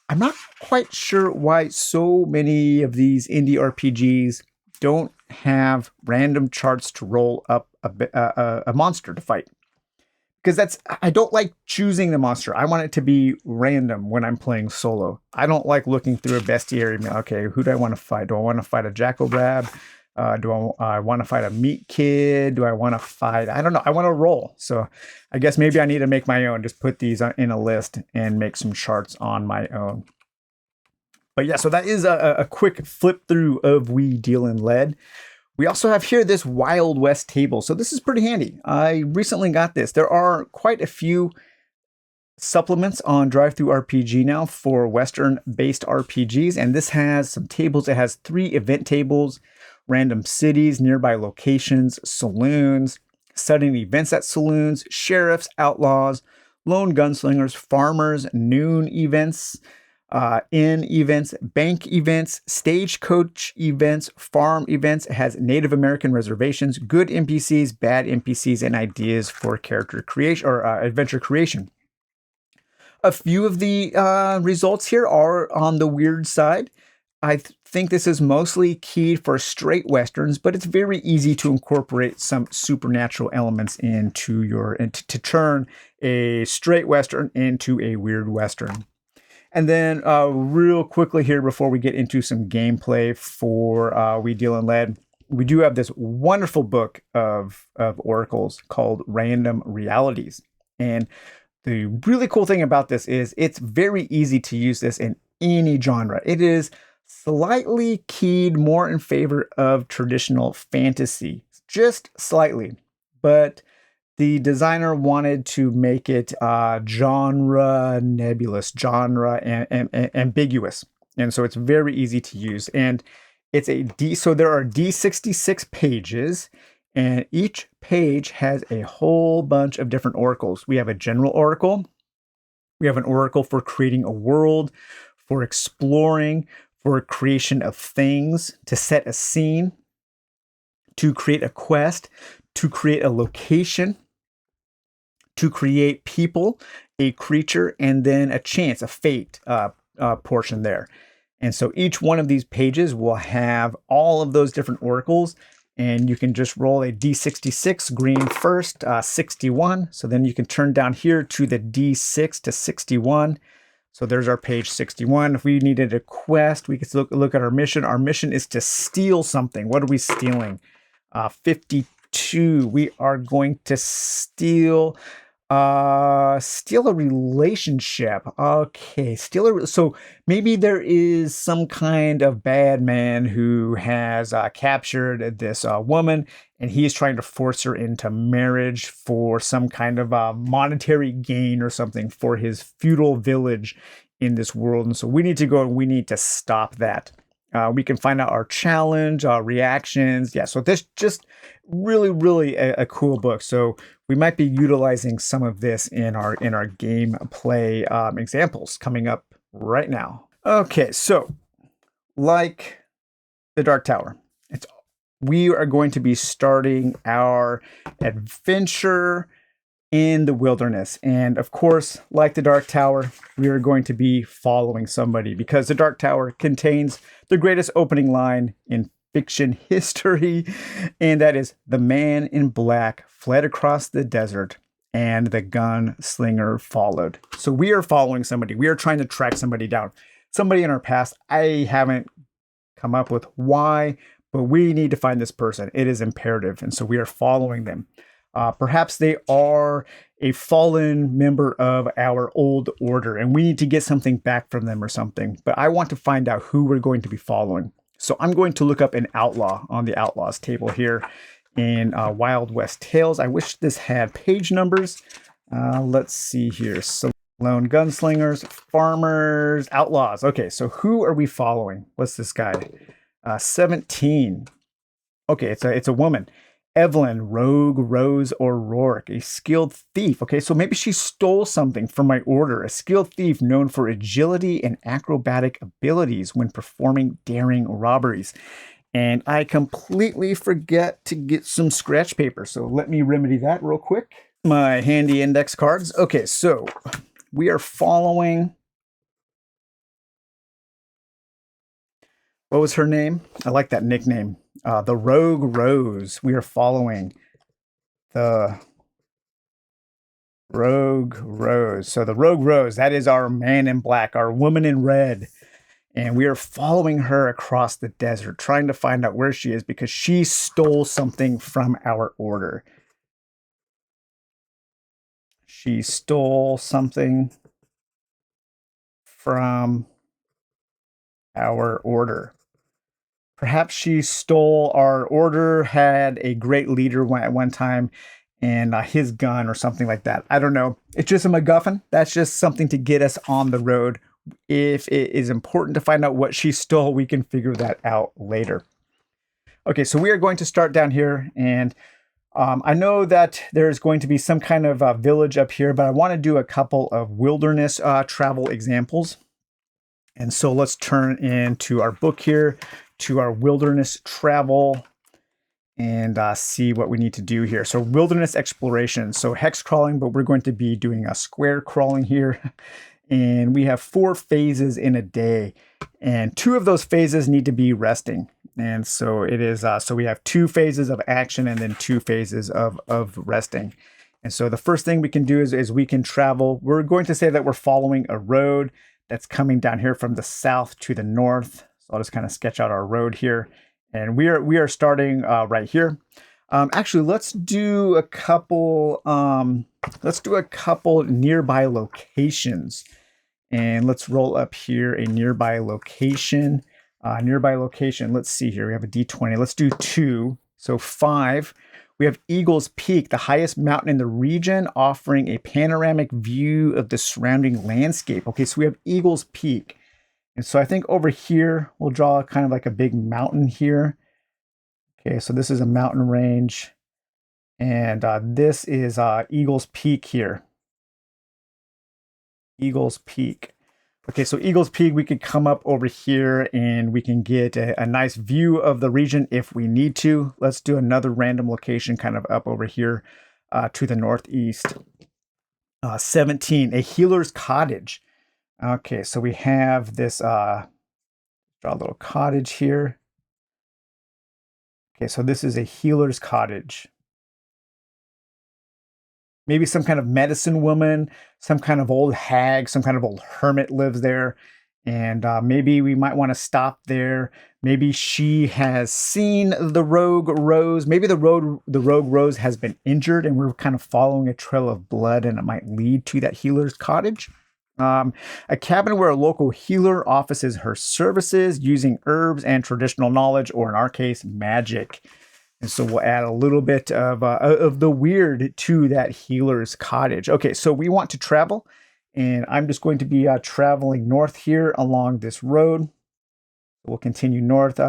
I'm not quite sure why so many of these indie RPGs don't have random charts to roll up a monster to fight. Because I don't like choosing the monster. I want it to be random when I'm playing solo. I don't like looking through a bestiary. Okay, who do I want to fight? Do I want to fight a Jackobrab? Do I want to fight a meat kid? Do I want to fight? I don't know. I want to roll. So I guess maybe I need to make my own. Just put these in a list and make some charts on my own. But yeah, so that is a quick flip through of We Deal in Lead. We also have here this Wild West table. So this is pretty handy. I recently got this. There are quite a few supplements on DriveThruRPG now for Western-based RPGs. And this has some tables. It has 3 event tables, random cities, nearby locations, saloons, sudden events at saloons, sheriffs, outlaws, lone gunslingers, farmers, noon events, inn events, bank events, stagecoach events, farm events. It has Native American reservations, good NPCs, bad NPCs, and ideas for character creation or adventure creation. A few of the results here are on the weird side. I think this is mostly keyed for straight Westerns, but it's very easy to incorporate some supernatural elements to turn a straight Western into a weird Western. And then real quickly here before we get into some gameplay for We Deal in Lead, we do have this wonderful book of oracles called Random Realities. And the really cool thing about this is it's very easy to use this in any genre. It is slightly keyed more in favor of traditional fantasy, just slightly. But the designer wanted to make it genre nebulous, genre ambiguous. And so it's very easy to use. And it's so there are D66 pages, and each page has a whole bunch of different oracles. We have a general oracle. We have an oracle for creating a world, for exploring, for creation of things, to set a scene, to create a quest, to create a location, to create people, a creature, and then a chance, a fate portion there. And so each one of these pages will have all of those different oracles, and you can just roll a D66, green first, 61. So then you can turn down here to the D6 to 61. So there's our page 61. If we needed a quest, we could look at our mission. Our mission is to steal something. What are we stealing? 52. We are going to steal a relationship. Okay, so maybe there is some kind of bad man who has captured this woman, and he is trying to force her into marriage for some kind of monetary gain or something for his feudal village in this world. And so we need to go and we need to stop that. We can find out our challenge, our reactions. Yeah, so this just really a cool book. So we might be utilizing some of this in our gameplay examples coming up right now. Okay, so like the Dark Tower, we are going to be starting our adventure in the wilderness. And of course, like the Dark Tower, we are going to be following somebody because the Dark Tower contains the greatest opening line in fiction history, and that is the man in black fled across the desert and the gunslinger followed. So we are following somebody. We are trying to track somebody down. Somebody in our past. I haven't come up with why, but we need to find this person. It is imperative. And so we are following them. Perhaps they are a fallen member of our old order and we need to get something back from them or something. But I want to find out who we're going to be following. So I'm going to look up an outlaw on the outlaws table here in Wild West Tales. I wish this had page numbers. Let's see here. So lone gunslingers, farmers, outlaws. Okay, so who are we following? What's this guy? 17. Okay, it's a woman. Evelyn, Rogue, Rose, O'Rourke, a skilled thief. Okay, so maybe she stole something from my order. A skilled thief known for agility and acrobatic abilities when performing daring robberies. And I completely forget to get some scratch paper, so let me remedy that real quick. My handy index cards. Okay, so we are following... What was her name? I like that nickname. The Rogue Rose. We are following the Rogue Rose. So the Rogue Rose, that is our man in black, our woman in red. And we are following her across the desert, trying to find out where she is because she stole something from our order. She stole something from our order. Perhaps she stole our order, had a great leader at one time, and his gun or something like that. I don't know. It's just a MacGuffin. That's just something to get us on the road. If it is important to find out what she stole, we can figure that out later. Okay, so we are going to start down here, and I know that there's going to be some kind of village up here, but I want to do a couple of wilderness travel examples. And so let's turn into our book here, to our wilderness travel, and see what we need to do here. So wilderness exploration, so hex crawling, but we're going to be doing a square crawling here. And we have 4 phases in a day, and 2 of those phases need to be resting. And so it is, so we have 2 phases of action and then 2 phases of resting. And so the first thing we can do is we can travel. We're going to say that we're following a road that's coming down here from the south to the north. So I'll just kind of sketch out our road here. And we are starting right here. Actually, let's do a couple nearby locations. And let's roll up here a nearby location. Let's see here. We have a D20. Let's do 2. So 5. We have Eagles Peak, the highest mountain in the region, offering a panoramic view of the surrounding landscape. Okay, so we have Eagles Peak. And so I think over here, we'll draw kind of like a big mountain here. Okay, so this is a mountain range. And this is Eagles Peak here. Eagles Peak. Okay, so Eagles Peak, we could come up over here and we can get a nice view of the region if we need to. Let's do another random location kind of up over here to the northeast. 17, a healer's cottage. Okay, so we have this, draw a little cottage here. Okay, so this is a healer's cottage. Maybe some kind of medicine woman, some kind of old hag, some kind of old hermit lives there. And maybe we might want to stop there. Maybe she has seen the Rogue Rose. Maybe the Rogue Rose has been injured and we're kind of following a trail of blood and it might lead to that healer's cottage. A cabin where a local healer offices her services using herbs and traditional knowledge, or in our case, magic. And so we'll add a little bit of the weird to that healer's cottage. Okay, so we want to travel, and I'm just going to be traveling north here along this road. We'll continue north.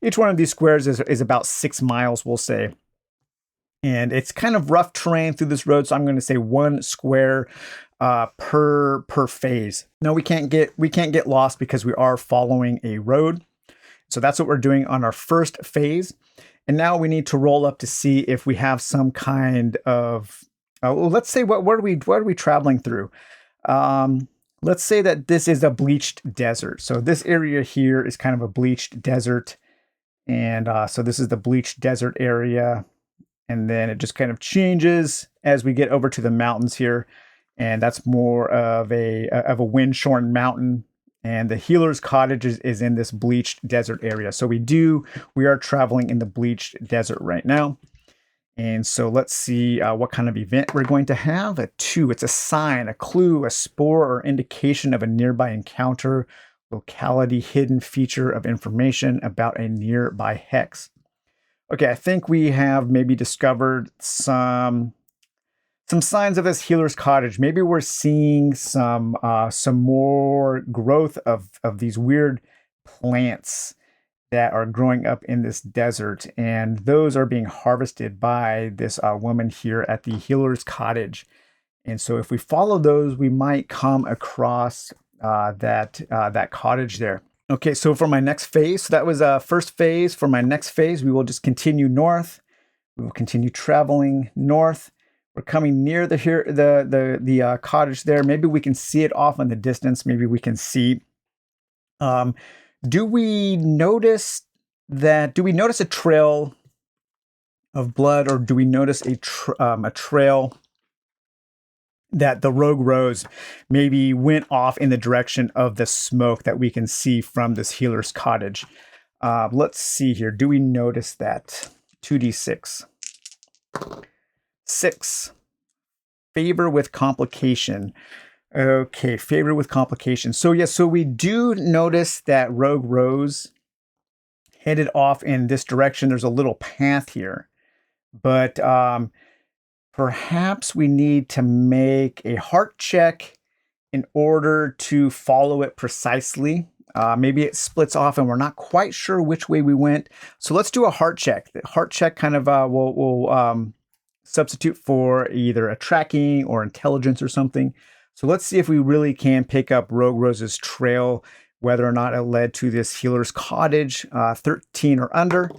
Each one of these squares is about 6 miles, we'll say. And it's kind of rough terrain through this road, so I'm going to say 1 square per phase. No, we can't get lost because we are following a road. So that's what we're doing on our first phase. And now we need to roll up to see if we have some kind of, well, let's say what are we traveling through? Let's say that this is a bleached desert. So this area here is kind of a bleached desert. And so this is the bleached desert area. And then it just kind of changes as we get over to the mountains here. And that's more of a wind-shorn mountain. And the healer's cottage is in this bleached desert area. So we are traveling in the bleached desert right now. And so let's see what kind of event we're going to have. A 2, it's a sign, a clue, a spore, or indication of a nearby encounter, locality, hidden feature of information about a nearby hex. Okay, I think we have maybe discovered some signs of this healer's cottage. Maybe we're seeing some more growth of these weird plants that are growing up in this desert, and those are being harvested by this woman here at the healer's cottage. And so if we follow those, we might come across that cottage there. Okay, so for my next phase, so that was first phase. For my next phase, we will just continue north. We will continue traveling north. We're coming near the cottage there. Maybe we can see it off in the distance. Maybe we can see. Do we notice a trail of blood, or do we notice a trail that the rogue rose maybe went off in the direction of the smoke that we can see from this healer's cottage? Let's see here. Do we notice that? 2d6. 6. Favor with complication. Okay, favor with complication. So yes, so we do notice that rogue rose headed off in this direction. There's a little path here, but perhaps we need to make a heart check in order to follow it precisely. Maybe it splits off and we're not quite sure which way we went. So let's do a heart check. The heart check kind of will substitute for either a tracking or intelligence or something. So let's see if we really can pick up Rogue Rose's trail, whether or not it led to this healer's cottage. 13 or under.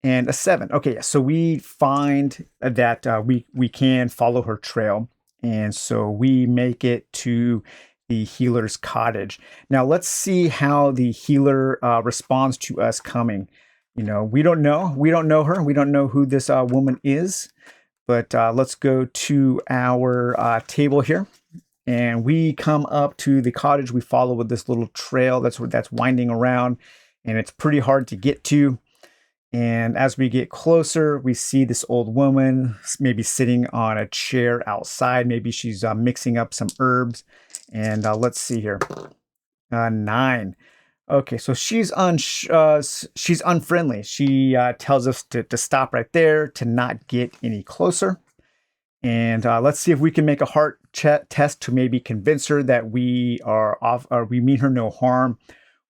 And a 7. Okay, so we find that we can follow her trail. And so we make it to the healer's cottage. Now let's see how the healer responds to us coming. You know, we don't know her. We don't know who this woman is. But let's go to our table here. And we come up to the cottage. We follow with this little trail that's winding around. And it's pretty hard to get to. And as we get closer, we see this old woman maybe sitting on a chair outside. Maybe she's mixing up some herbs. And let's see here. 9. Okay, so she's unfriendly. She tells us to stop right there, to not get any closer. And let's see if we can make a heart test to maybe convince her that we are off, or we mean her no harm.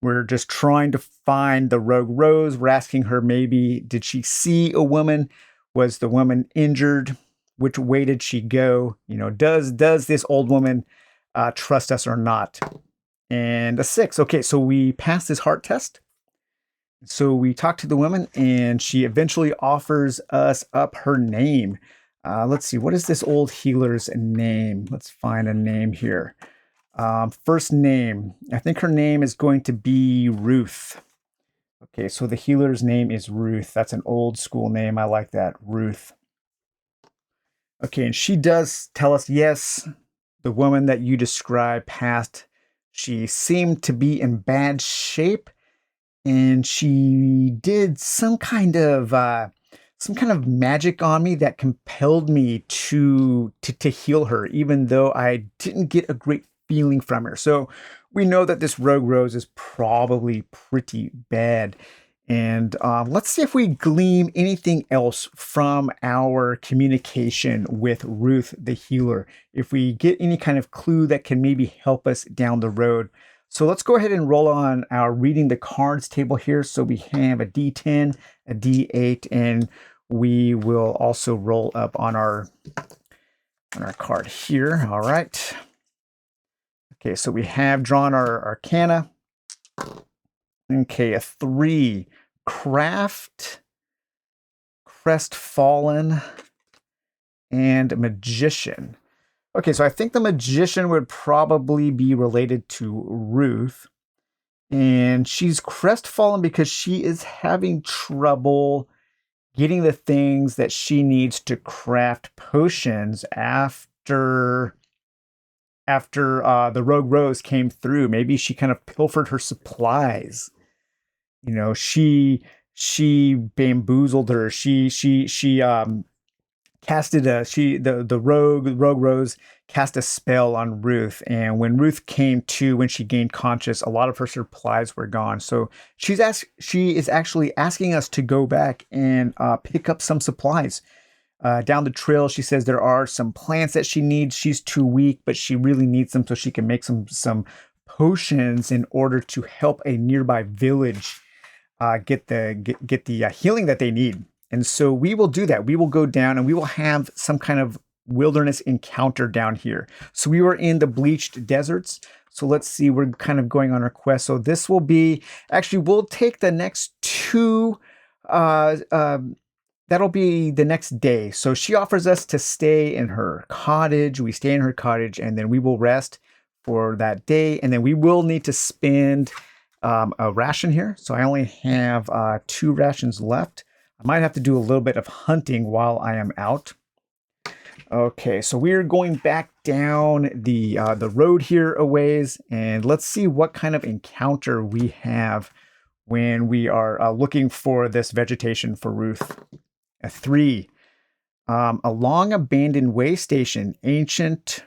We're just trying to find the Rogue Rose. We're asking her, maybe, did she see a woman? Was the woman injured? Which way did she go? You know, does this old woman trust us or not? And a 6. Okay, so we passed this heart test. So we talk to the woman, and she eventually offers us up her name. Let's see, what is this old healer's name? Let's find a name here. First name, I think her name is going to be Ruth. Okay, so the healer's name is Ruth. That's an old school name. I like that, Ruth. Okay, and she does tell us, yes, the woman that you described passed. She seemed to be in bad shape, and she did some kind of magic on me that compelled me to heal her, even though I didn't get a great feeling from her. So we know that this Rogue Rose is probably pretty bad. And let's see if we glean anything else from our communication with Ruth the healer. If we get any kind of clue that can maybe help us down the road. So let's go ahead and roll on our reading the cards table here. So we have a D10, a D8, and we will also roll up on our card here. All right. Okay, so we have drawn our arcana. Okay, a 3, craft, crestfallen, and magician. Okay, so I think the magician would probably be related to Ruth. And she's crestfallen because she is having trouble getting the things that she needs to craft potions after the Rogue Rose came through. Maybe she kind of pilfered her supplies. You know, she bamboozled her. She casted the Rogue Rose cast a spell on Ruth, and when Ruth came to, when she gained conscious, a lot of her supplies were gone. So she is actually asking us to go back and pick up some supplies. Down the trail, she says there are some plants that she needs. She's too weak, but she really needs them so she can make some potions in order to help a nearby village get the healing that they need. And so we will do that. We will go down and we will have some kind of wilderness encounter down here. So we were in the bleached deserts. So let's see, we're kind of going on our quest. So this will be, actually, we'll take the next 2, that'll be the next day. So she offers us to stay in her cottage. We stay in her cottage and then we will rest for that day. And then we will need to spend a ration here. So I only have 2 rations left. I might have to do a little bit of hunting while I am out. Okay, so we're going back down the road here a ways, and let's see what kind of encounter we have when we are looking for this vegetation for Ruth. A 3, a long abandoned way station, ancient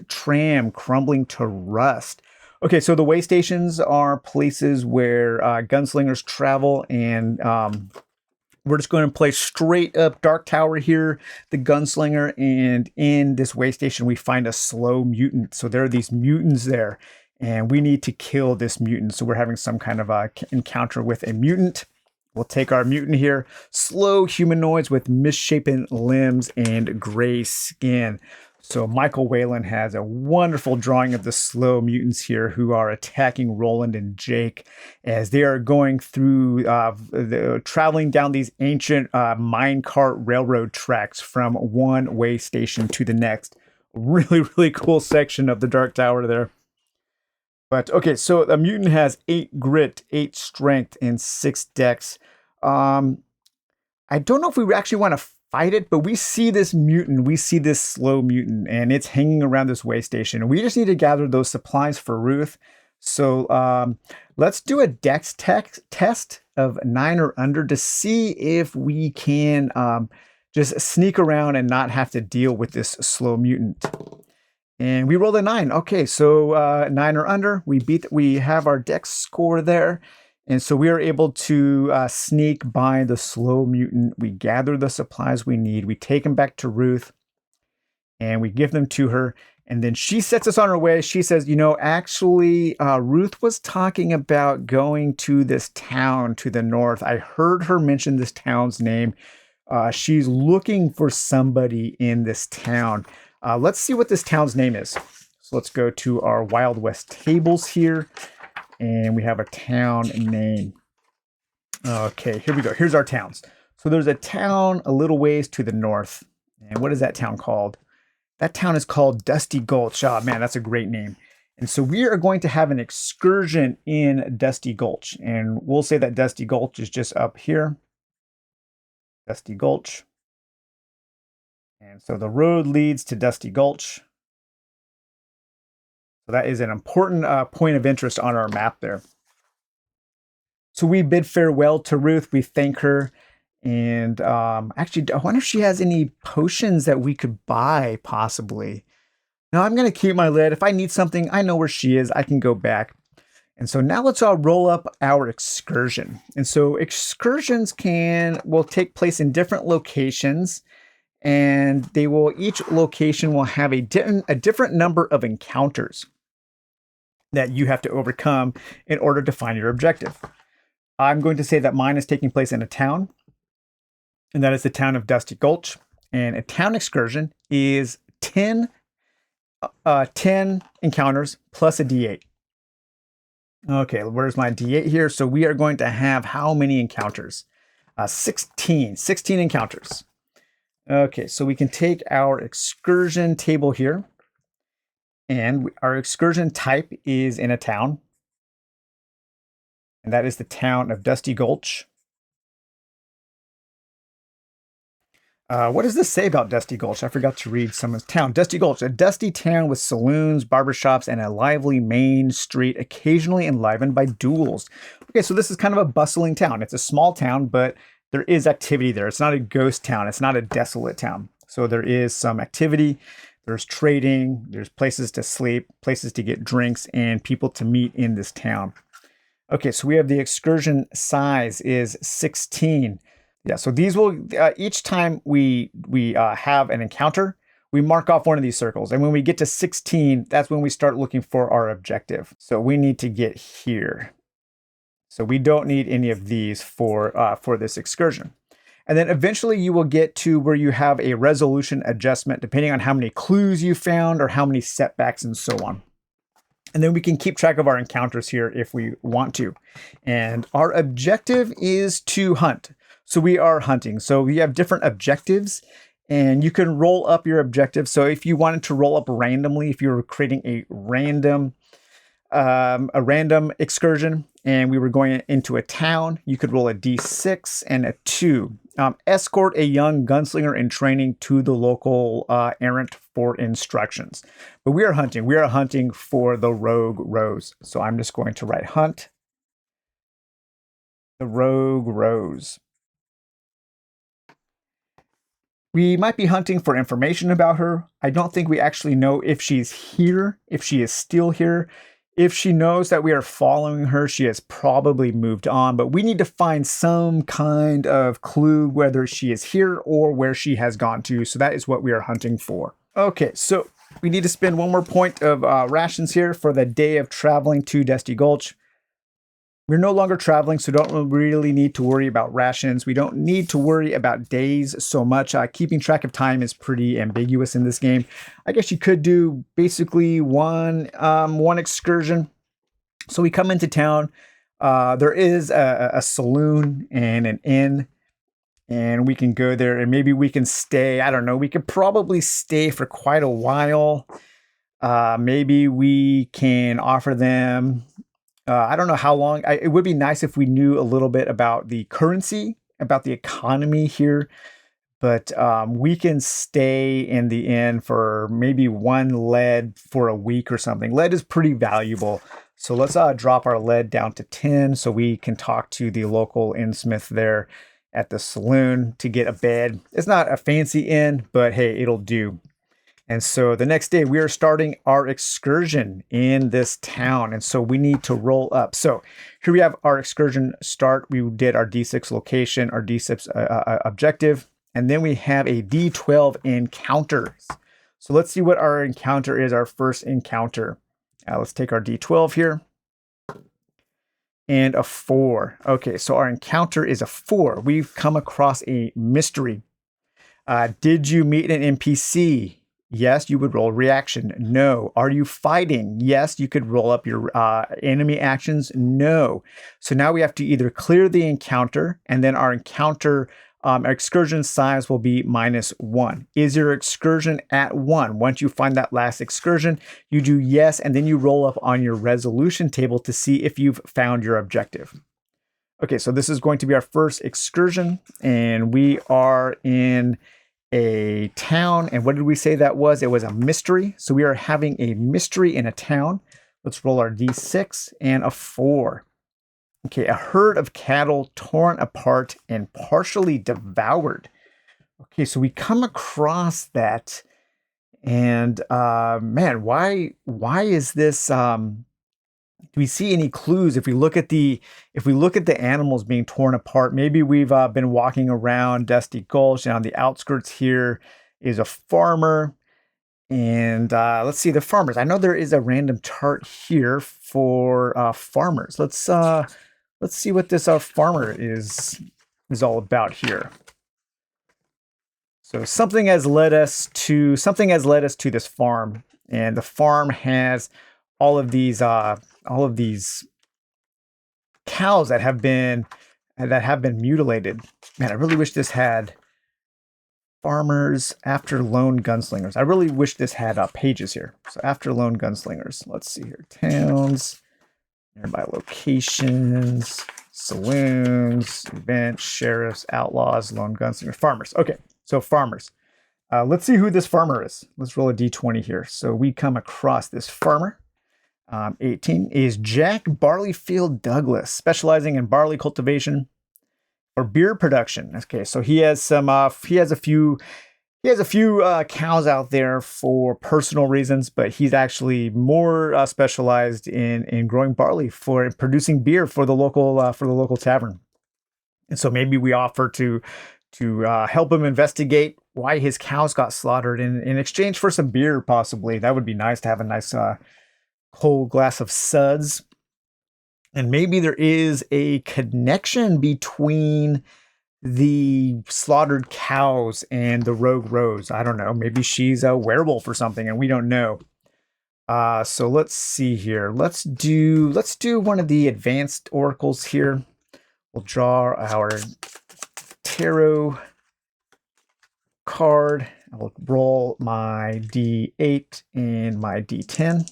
tram crumbling to rust. Okay, so the way stations are places where gunslingers travel, and we're just going to play straight up Dark Tower here, the gunslinger, and in this way station we find a slow mutant. So there are these mutants there, and we need to kill this mutant. So we're having some kind of encounter with a mutant. We'll take our mutant here, slow humanoids with misshapen limbs and gray skin. So Michael Whalen has a wonderful drawing of the slow mutants here who are attacking Roland and Jake as they are going through, traveling down these ancient minecart railroad tracks from one way station to the next. Really, really cool section of the Dark Tower there. But okay, so a mutant has 8 grit, 8 strength, and 6 dex. I don't know if we actually want to fight it, but we see this mutant, we see this slow mutant, and it's hanging around this way station. And we just need to gather those supplies for Ruth. So let's do a dex test of 9 or under to see if we can just sneak around and not have to deal with this slow mutant. And we rolled a 9. Okay, so 9 or under, we have our dex score there. And so we are able to sneak by the slow mutant. We gather the supplies we need. We take them back to Ruth and we give them to her. And then she sets us on her way. She says, you know, actually, Ruth was talking about going to this town to the north. I heard her mention this town's name. She's looking for somebody in this town. Let's see what this town's name is. So let's go to our Wild West tables here. And we have a town name. Okay, here we go. Here's our towns. So there's a town a little ways to the north. And what is that town called? That town is called Dusty Gulch. Oh, man, that's a great name. And so we are going to have an excursion in Dusty Gulch. And we'll say that Dusty Gulch is just up here. Dusty Gulch. And so the road leads to Dusty Gulch. So that is an important point of interest on our map there. So we bid farewell to Ruth. We thank her. And actually, I wonder if she has any potions that we could buy, possibly. No, I'm going to keep my lid. If I need something, I know where she is. I can go back. And so now let's roll up our excursion. And so excursions will take place in different locations. And each location will have a different number of encounters. that you have to overcome in order to find your objective. I'm going to say that mine is taking place in a town, and that is the town of Dusty Gulch. And a town excursion is 10 encounters plus a D8. Okay, where's my D8 here? So we are going to have how many encounters? 16 encounters. Okay, so we can take our excursion table here, and our excursion type is in a town, and that is the town of Dusty Gulch. What does this say about Dusty Gulch? I forgot to read some of the town. Dusty Gulch, a dusty town with saloons, barbershops, and a lively main street, occasionally enlivened by duels. Okay, so this is kind of a bustling town. It's a small town, but there is activity there. It's not a ghost town. It's not a desolate town. So there is some activity. There's trading. There's places to sleep, places to get drinks, and people to meet in this town. Okay, so we have the excursion size is 16. Yeah, so these will, each time we have an encounter, we mark off one of these circles. And when we get to 16, that's when we start looking for our objective. So we need to get here. So we don't need any of these for this excursion. And then eventually you will get to where you have a resolution adjustment, depending on how many clues you found or how many setbacks and so on. And then we can keep track of our encounters here if we want to. And our objective is to hunt. So we are hunting. So we have different objectives, and you can roll up your objective. So if you wanted to roll up randomly, if you were creating a random excursion and we were going into a town, you could roll a D6 and a 2. Escort a young gunslinger in training to the local errant for instructions. But we are hunting. We are hunting for the rogue rose. So I'm just going to write hunt the rogue rose. We might be hunting for information about her. I don't think we actually know if she's here, if she is still here. If she knows that we are following her, she has probably moved on, but we need to find some kind of clue whether she is here or where she has gone to. So that is what we are hunting for. Okay, so we need to spend one more point of rations here for the day of traveling to Dusty Gulch. We're no longer traveling, so don't really need to worry about rations. We don't need to worry about days so much. Keeping track of time is pretty ambiguous in this game. I guess you could do basically one excursion. So we come into town. There is a saloon and an inn, and we can go there, and maybe we can stay. I don't know. We could probably stay for quite a while. Maybe we can offer them... I don't know how long. It would be nice if we knew a little bit about the currency, about the economy here. But we can stay in the inn for maybe 1 lead for a week or something. Lead is pretty valuable. So let's drop our lead down to 10 so we can talk to the local innsmith there at the saloon to get a bed. It's not a fancy inn, but hey, it'll do. And so the next day we are starting our excursion in this town. And so we need to roll up. So here we have our excursion start. We did our D6 location, our D6 objective, and then we have a D12 encounters. So let's see what our encounter is, our first encounter. Let's take our D12 here. And a 4. Okay, so our encounter is a 4. We've come across a mystery. Did you meet an NPC? Yes, you would roll reaction. No. Are you fighting? Yes, you could roll up your enemy actions. No. So now we have to either clear the encounter, and then our encounter, our excursion size will be -1. Is your excursion at 1? Once you find that last excursion, you do yes, and then you roll up on your resolution table to see if you've found your objective. Okay, so this is going to be our first excursion, and we are in a town. And what did we say that was? It was a mystery. So we are having a mystery in a town. Let's roll our D6 and a 4. Okay, a herd of cattle torn apart and partially devoured. Okay, so we come across that, and man, why is this? Do we see any clues? If we look at the animals being torn apart, maybe we've been walking around Dusty Gulch, and on the outskirts here is a farmer, And let's see the farmers. I know there is a random chart here for farmers. Let's see what this farmer is all about here. So something has led us to this farm, and the farm has all of these cows that have been mutilated. Man, I really wish this had farmers after lone gunslingers. I really wish this had pages here. So after lone gunslingers, let's see here. Towns, nearby locations, saloons, events, sheriffs, outlaws, lone gunslingers, farmers. Okay, so farmers. Let's see who this farmer is. Let's roll a d20 here. So we come across this farmer. 18 is Jack Barleyfield Douglas, specializing in barley cultivation or beer production. Okay, so he has some. He has a few cows out there for personal reasons, but he's actually more specialized in growing barley for producing beer for the local tavern. And so maybe we offer to help him investigate why his cows got slaughtered in exchange for some beer, possibly. That would be nice to have a nice cold glass of suds. And maybe there is a connection between the slaughtered cows and the rogue rose. I don't know. Maybe she's a werewolf or something, and we don't know. So let's see here. Let's do one of the advanced oracles here. We'll draw our tarot card. I'll roll my D8 and my D10.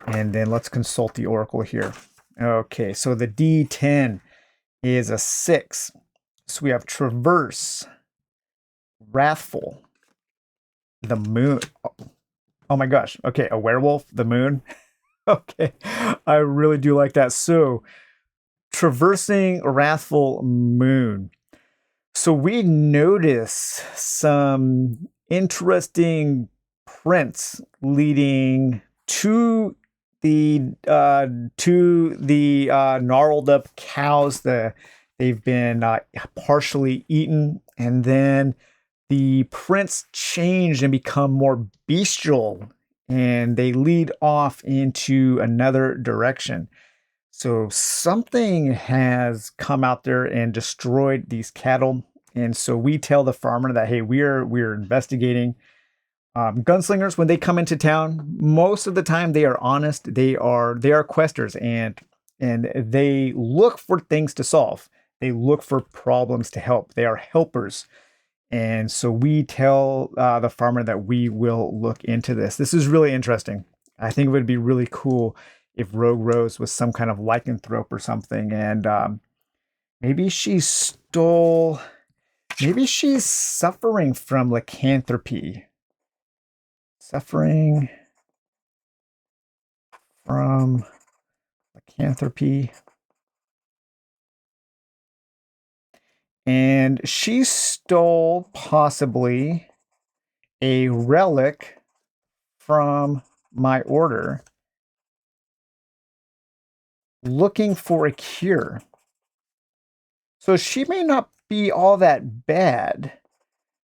And then let's consult the oracle here. Okay, so the D10 is a 6. So we have traverse, wrathful, the moon. Oh my gosh. Okay, a werewolf, the moon. Okay, I really do like that. So traversing wrathful moon. So we notice some interesting prints leading to the gnarled up cows. They've been partially eaten, and then the prints change and become more bestial, and they lead off into another direction. So something has come out there and destroyed these cattle, and so we tell the farmer that, hey, we're investigating. Gunslingers, when they come into town, most of the time they are honest. They are questers, and they look for things to solve. They look for problems to help. They are helpers. And so we tell the farmer that we will look into this. This is really interesting. I think it would be really cool if Rogue Rose was some kind of lycanthrope or something, and maybe she's suffering from lycanthropy. Suffering from lycanthropy. And she stole possibly a relic from my order, looking for a cure. So she may not be all that bad.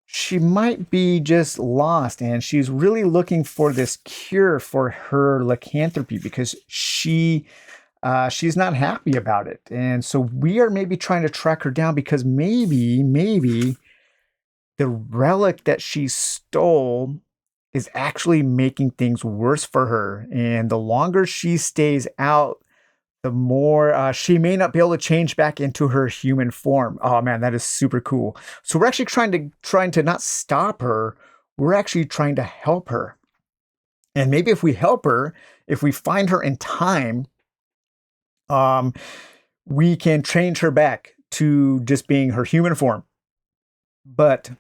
She might be just lost, and she's really looking for this cure for her lycanthropy because she's not happy about it. And so we are maybe trying to track her down because maybe the relic that she stole is actually making things worse for her. And the longer she stays out, the more she may not be able to change back into her human form. Oh man, that is super cool. So we're actually trying to not stop her. We're actually trying to help her. And maybe if we help her, if we find her in time, we can change her back to just being her human form. But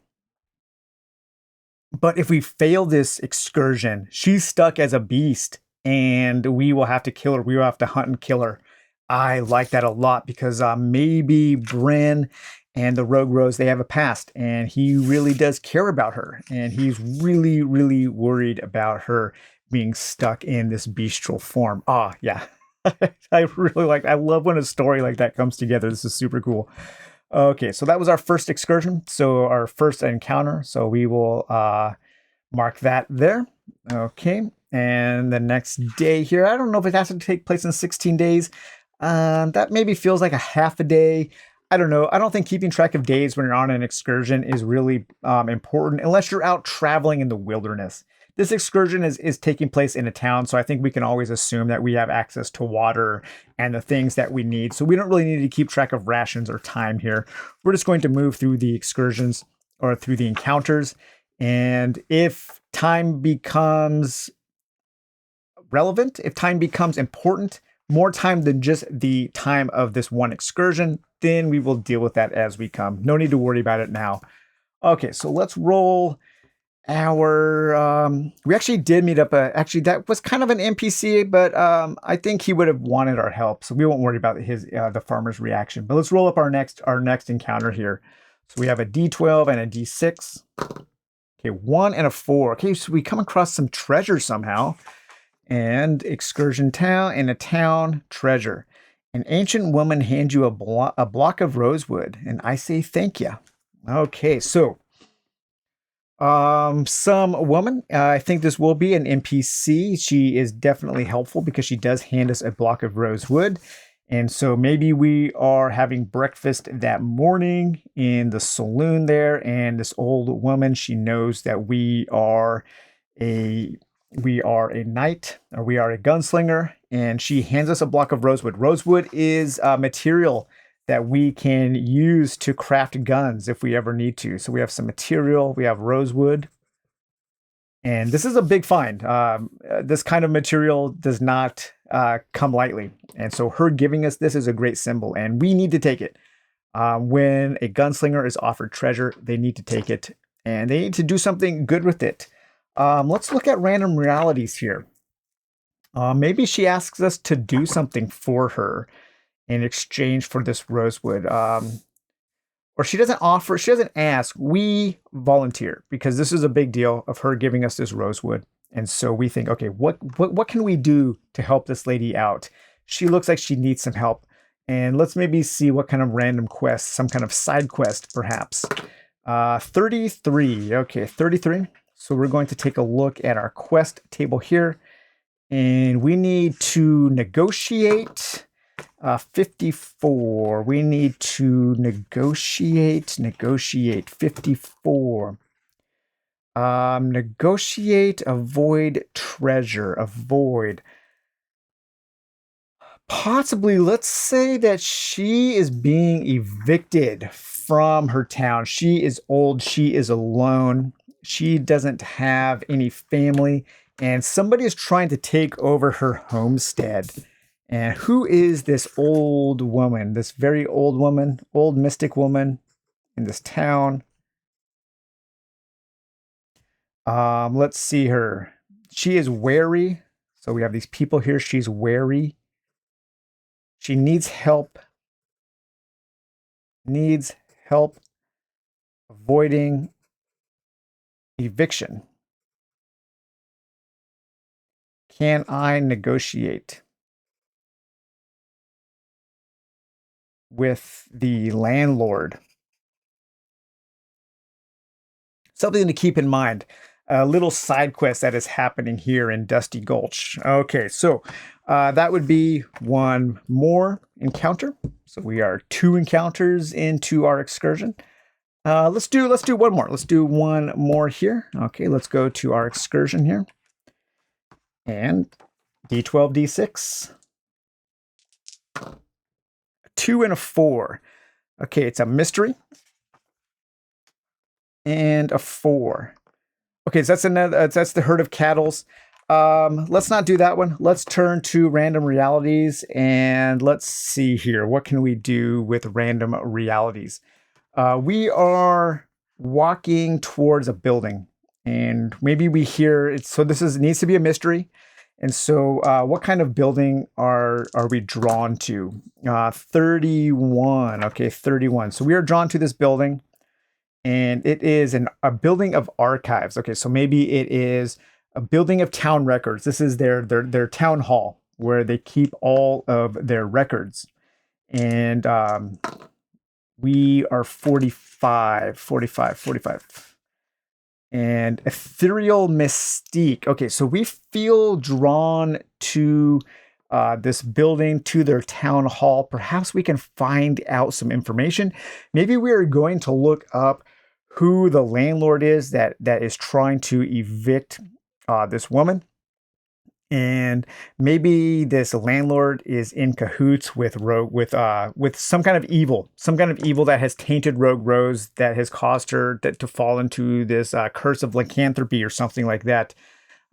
if we fail this excursion, she's stuck as a beast, and we will have to kill her. We will have to hunt and kill her. I like that a lot because maybe Bren and the Rogue Rose, they have a past, and he really does care about her, and he's really, really worried about her being stuck in this bestial form. Yeah. I love when a story like that comes together. This is super cool. Okay, so that was our first excursion. So our first encounter. So we will Mark that there. Okay. And the next day here, I don't know if it has to take place in 16 days. That maybe feels like a half a day. I don't know. I don't think keeping track of days when you're on an excursion is really important unless you're out traveling in the wilderness. This excursion is taking place in a town, so I think we can always assume that we have access to water and the things that we need. So we don't really need to keep track of rations or time here. We're just going to move through the excursions or through the encounters. And if time becomes relevant, if time becomes important, more time than just the time of this one excursion, then we will deal with that as we come. No need to worry about it now. Okay, so let's roll our we actually did meet up actually that was kind of an NPC, but I think he would have wanted our help, so we won't worry about his the farmer's reaction. But let's roll up our next encounter here. So we have a D12 and a D6. Okay, 1 and a 4. Okay, so we come across some treasure somehow. And excursion town and a town treasure. An ancient woman hands you a block of rosewood, and I say thank you. Okay, so some woman. I think this will be an NPC. She is definitely helpful because she does hand us a block of rosewood. And so maybe we are having breakfast that morning in the saloon there, and this old woman, she knows that we are a knight, or we are a gunslinger, and she hands us a block of rosewood. Rosewood is a material that we can use to craft guns if we ever need to. So we have some material, we have rosewood, and this is a big find. This kind of material does not come lightly, and so her giving us this is a great symbol, and we need to take it. When a gunslinger is offered treasure, they need to take it, and they need to do something good with it. Let's look at random realities here. Maybe she asks us to do something for her in exchange for this rosewood. Or she doesn't ask, we volunteer because this is a big deal of her giving us this rosewood. And so we think, okay, what can we do to help this lady out? She looks like she needs some help. And let's maybe see what kind of random quest, some kind of side quest, perhaps. 33. Okay, 33. So we're going to take a look at our quest table here. And we need to negotiate 54. We need to negotiate 54. Negotiate, avoid treasure, avoid. Possibly, let's say that she is being evicted from her town. She is old, she is alone, she doesn't have any family, and somebody is trying to take over her homestead. And who is this old woman, this very old woman, old mystic woman in this town? Let's see her. She is wary. So we have these people here. She's wary. She needs help. Needs help avoiding eviction. Can I negotiate with the landlord? Something to keep in mind. A little side quest that is happening here in Dusty Gulch. Okay, so that would be one more encounter. So we are 2 encounters into our excursion. Let's do one more. Let's do one more here. Okay, let's go to our excursion here. And D12, D6. 2 and a 4. Okay, it's a mystery. And a 4. Okay, so that's another. That's the herd of cattles. Let's not do that one. Let's turn to random realities and let's see here. What can we do with random realities? We are walking towards a building, and maybe we hear it. So needs to be a mystery. And so, what kind of building are we drawn to? 31. Okay, 31. So we are drawn to this building. And it is a building of archives. Okay, so maybe it is a building of town records. This is their town hall where they keep all of their records. And we are 45. and ethereal mystique. Okay, so we feel drawn to this building, to their town hall. Perhaps we can find out some information. Maybe we are going to look up who the landlord is that is trying to evict this woman. And maybe this landlord is in cahoots with Rogue, with some kind of evil, that has tainted Rogue Rose, that has caused her to fall into this curse of lycanthropy or something like that.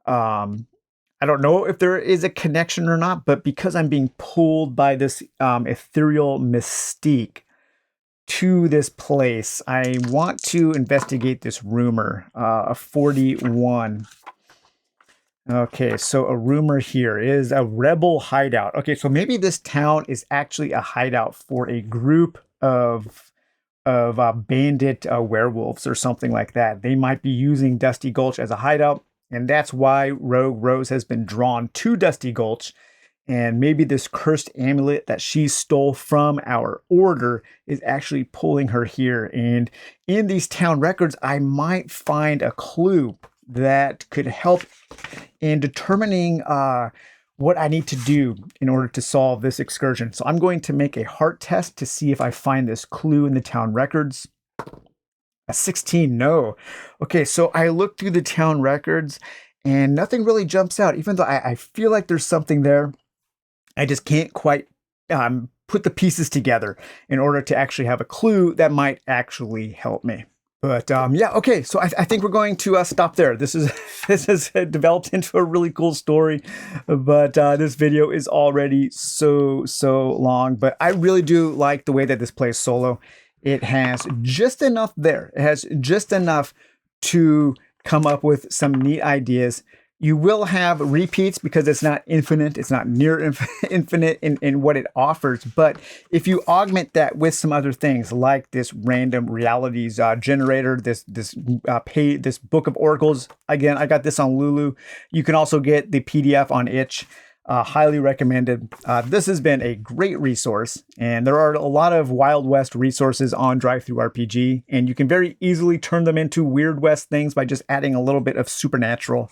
I don't know if there is a connection or not, but because I'm being pulled by this ethereal mystique to this place, I want to investigate this rumor. A 41. Okay, so a rumor here is a rebel hideout. Okay, so maybe this town is actually a hideout for a group of bandit werewolves or something like that. They might be using Dusty Gulch as a hideout, and that's why Rogue Rose has been drawn to Dusty Gulch. And maybe this cursed amulet that she stole from our order is actually pulling her here. And in these town records, I might find a clue that could help in determining what I need to do in order to solve this excursion. So I'm going to make a heart test to see if I find this clue in the town records. A 16, no. Okay, so I looked through the town records and nothing really jumps out, even though I feel like there's something there. I just can't quite put the pieces together in order to actually have a clue that might actually help me. But yeah, okay, so I think we're going to stop there. This has developed into a really cool story, but this video is already so long. But I really do like the way that this plays solo. It has just enough there. It has just enough to come up with some neat ideas. You will have repeats because it's not infinite. It's not near infinite in what it offers. But if you augment that with some other things like this random realities generator, this book of oracles. Again, I got this on Lulu. You can also get the PDF on Itch. Highly recommended. This has been a great resource, and there are a lot of Wild West resources on DriveThruRPG, and you can very easily turn them into Weird West things by just adding a little bit of supernatural.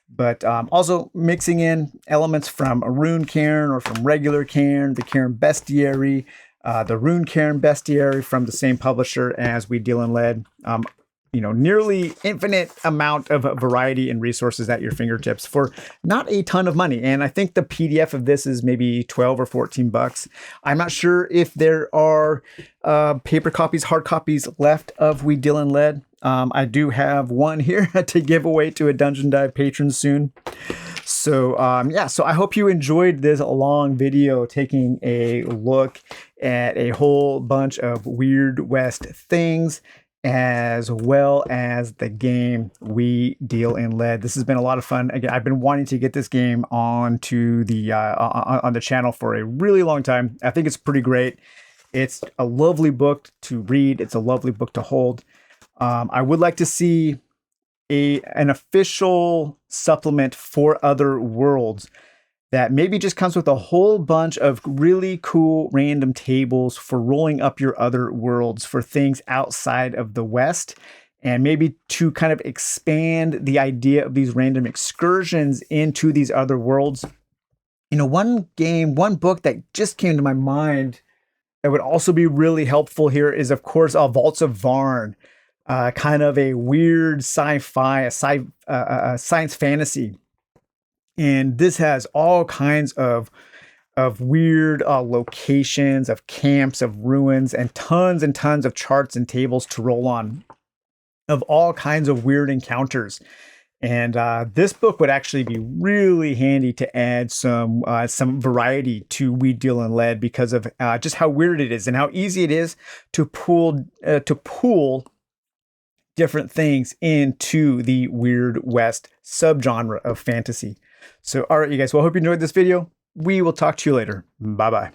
But also mixing in elements from a Rune Cairn or from regular Cairn, the Cairn Bestiary, the Rune Cairn Bestiary from the same publisher as We Deal in Lead. Nearly infinite amount of variety and resources at your fingertips for not a ton of money. And I think the PDF of this is maybe 12 or 14 bucks. I'm not sure if there are paper copies, hard copies left of We Deal in Lead. I do have one here to give away to a Dungeon Dive patron soon. So yeah, so I hope you enjoyed this long video taking a look at a whole bunch of Weird West things, as well as the game We Deal in Lead. This has been a lot of fun. Again, I've been wanting to get this game onto the on the channel for a really long time. I think it's pretty great. It's a lovely book to read. It's a lovely book to hold. I would like to see an official supplement for other worlds that maybe just comes with a whole bunch of really cool random tables for rolling up your other worlds for things outside of the West, and maybe to kind of expand the idea of these random excursions into these other worlds. One book that just came to my mind that would also be really helpful here is, of course, Vaults of Varn. Kind of a weird sci-fi, a science fantasy. And this has all kinds of weird locations, of camps, of ruins, and tons of charts and tables to roll on, of all kinds of weird encounters. And this book would actually be really handy to add some variety to We Deal in Lead because of just how weird it is and how easy it is to pool different things into the Weird West subgenre of fantasy. So, all right, you guys. Well, I hope you enjoyed this video. We will talk to you later. Bye-bye.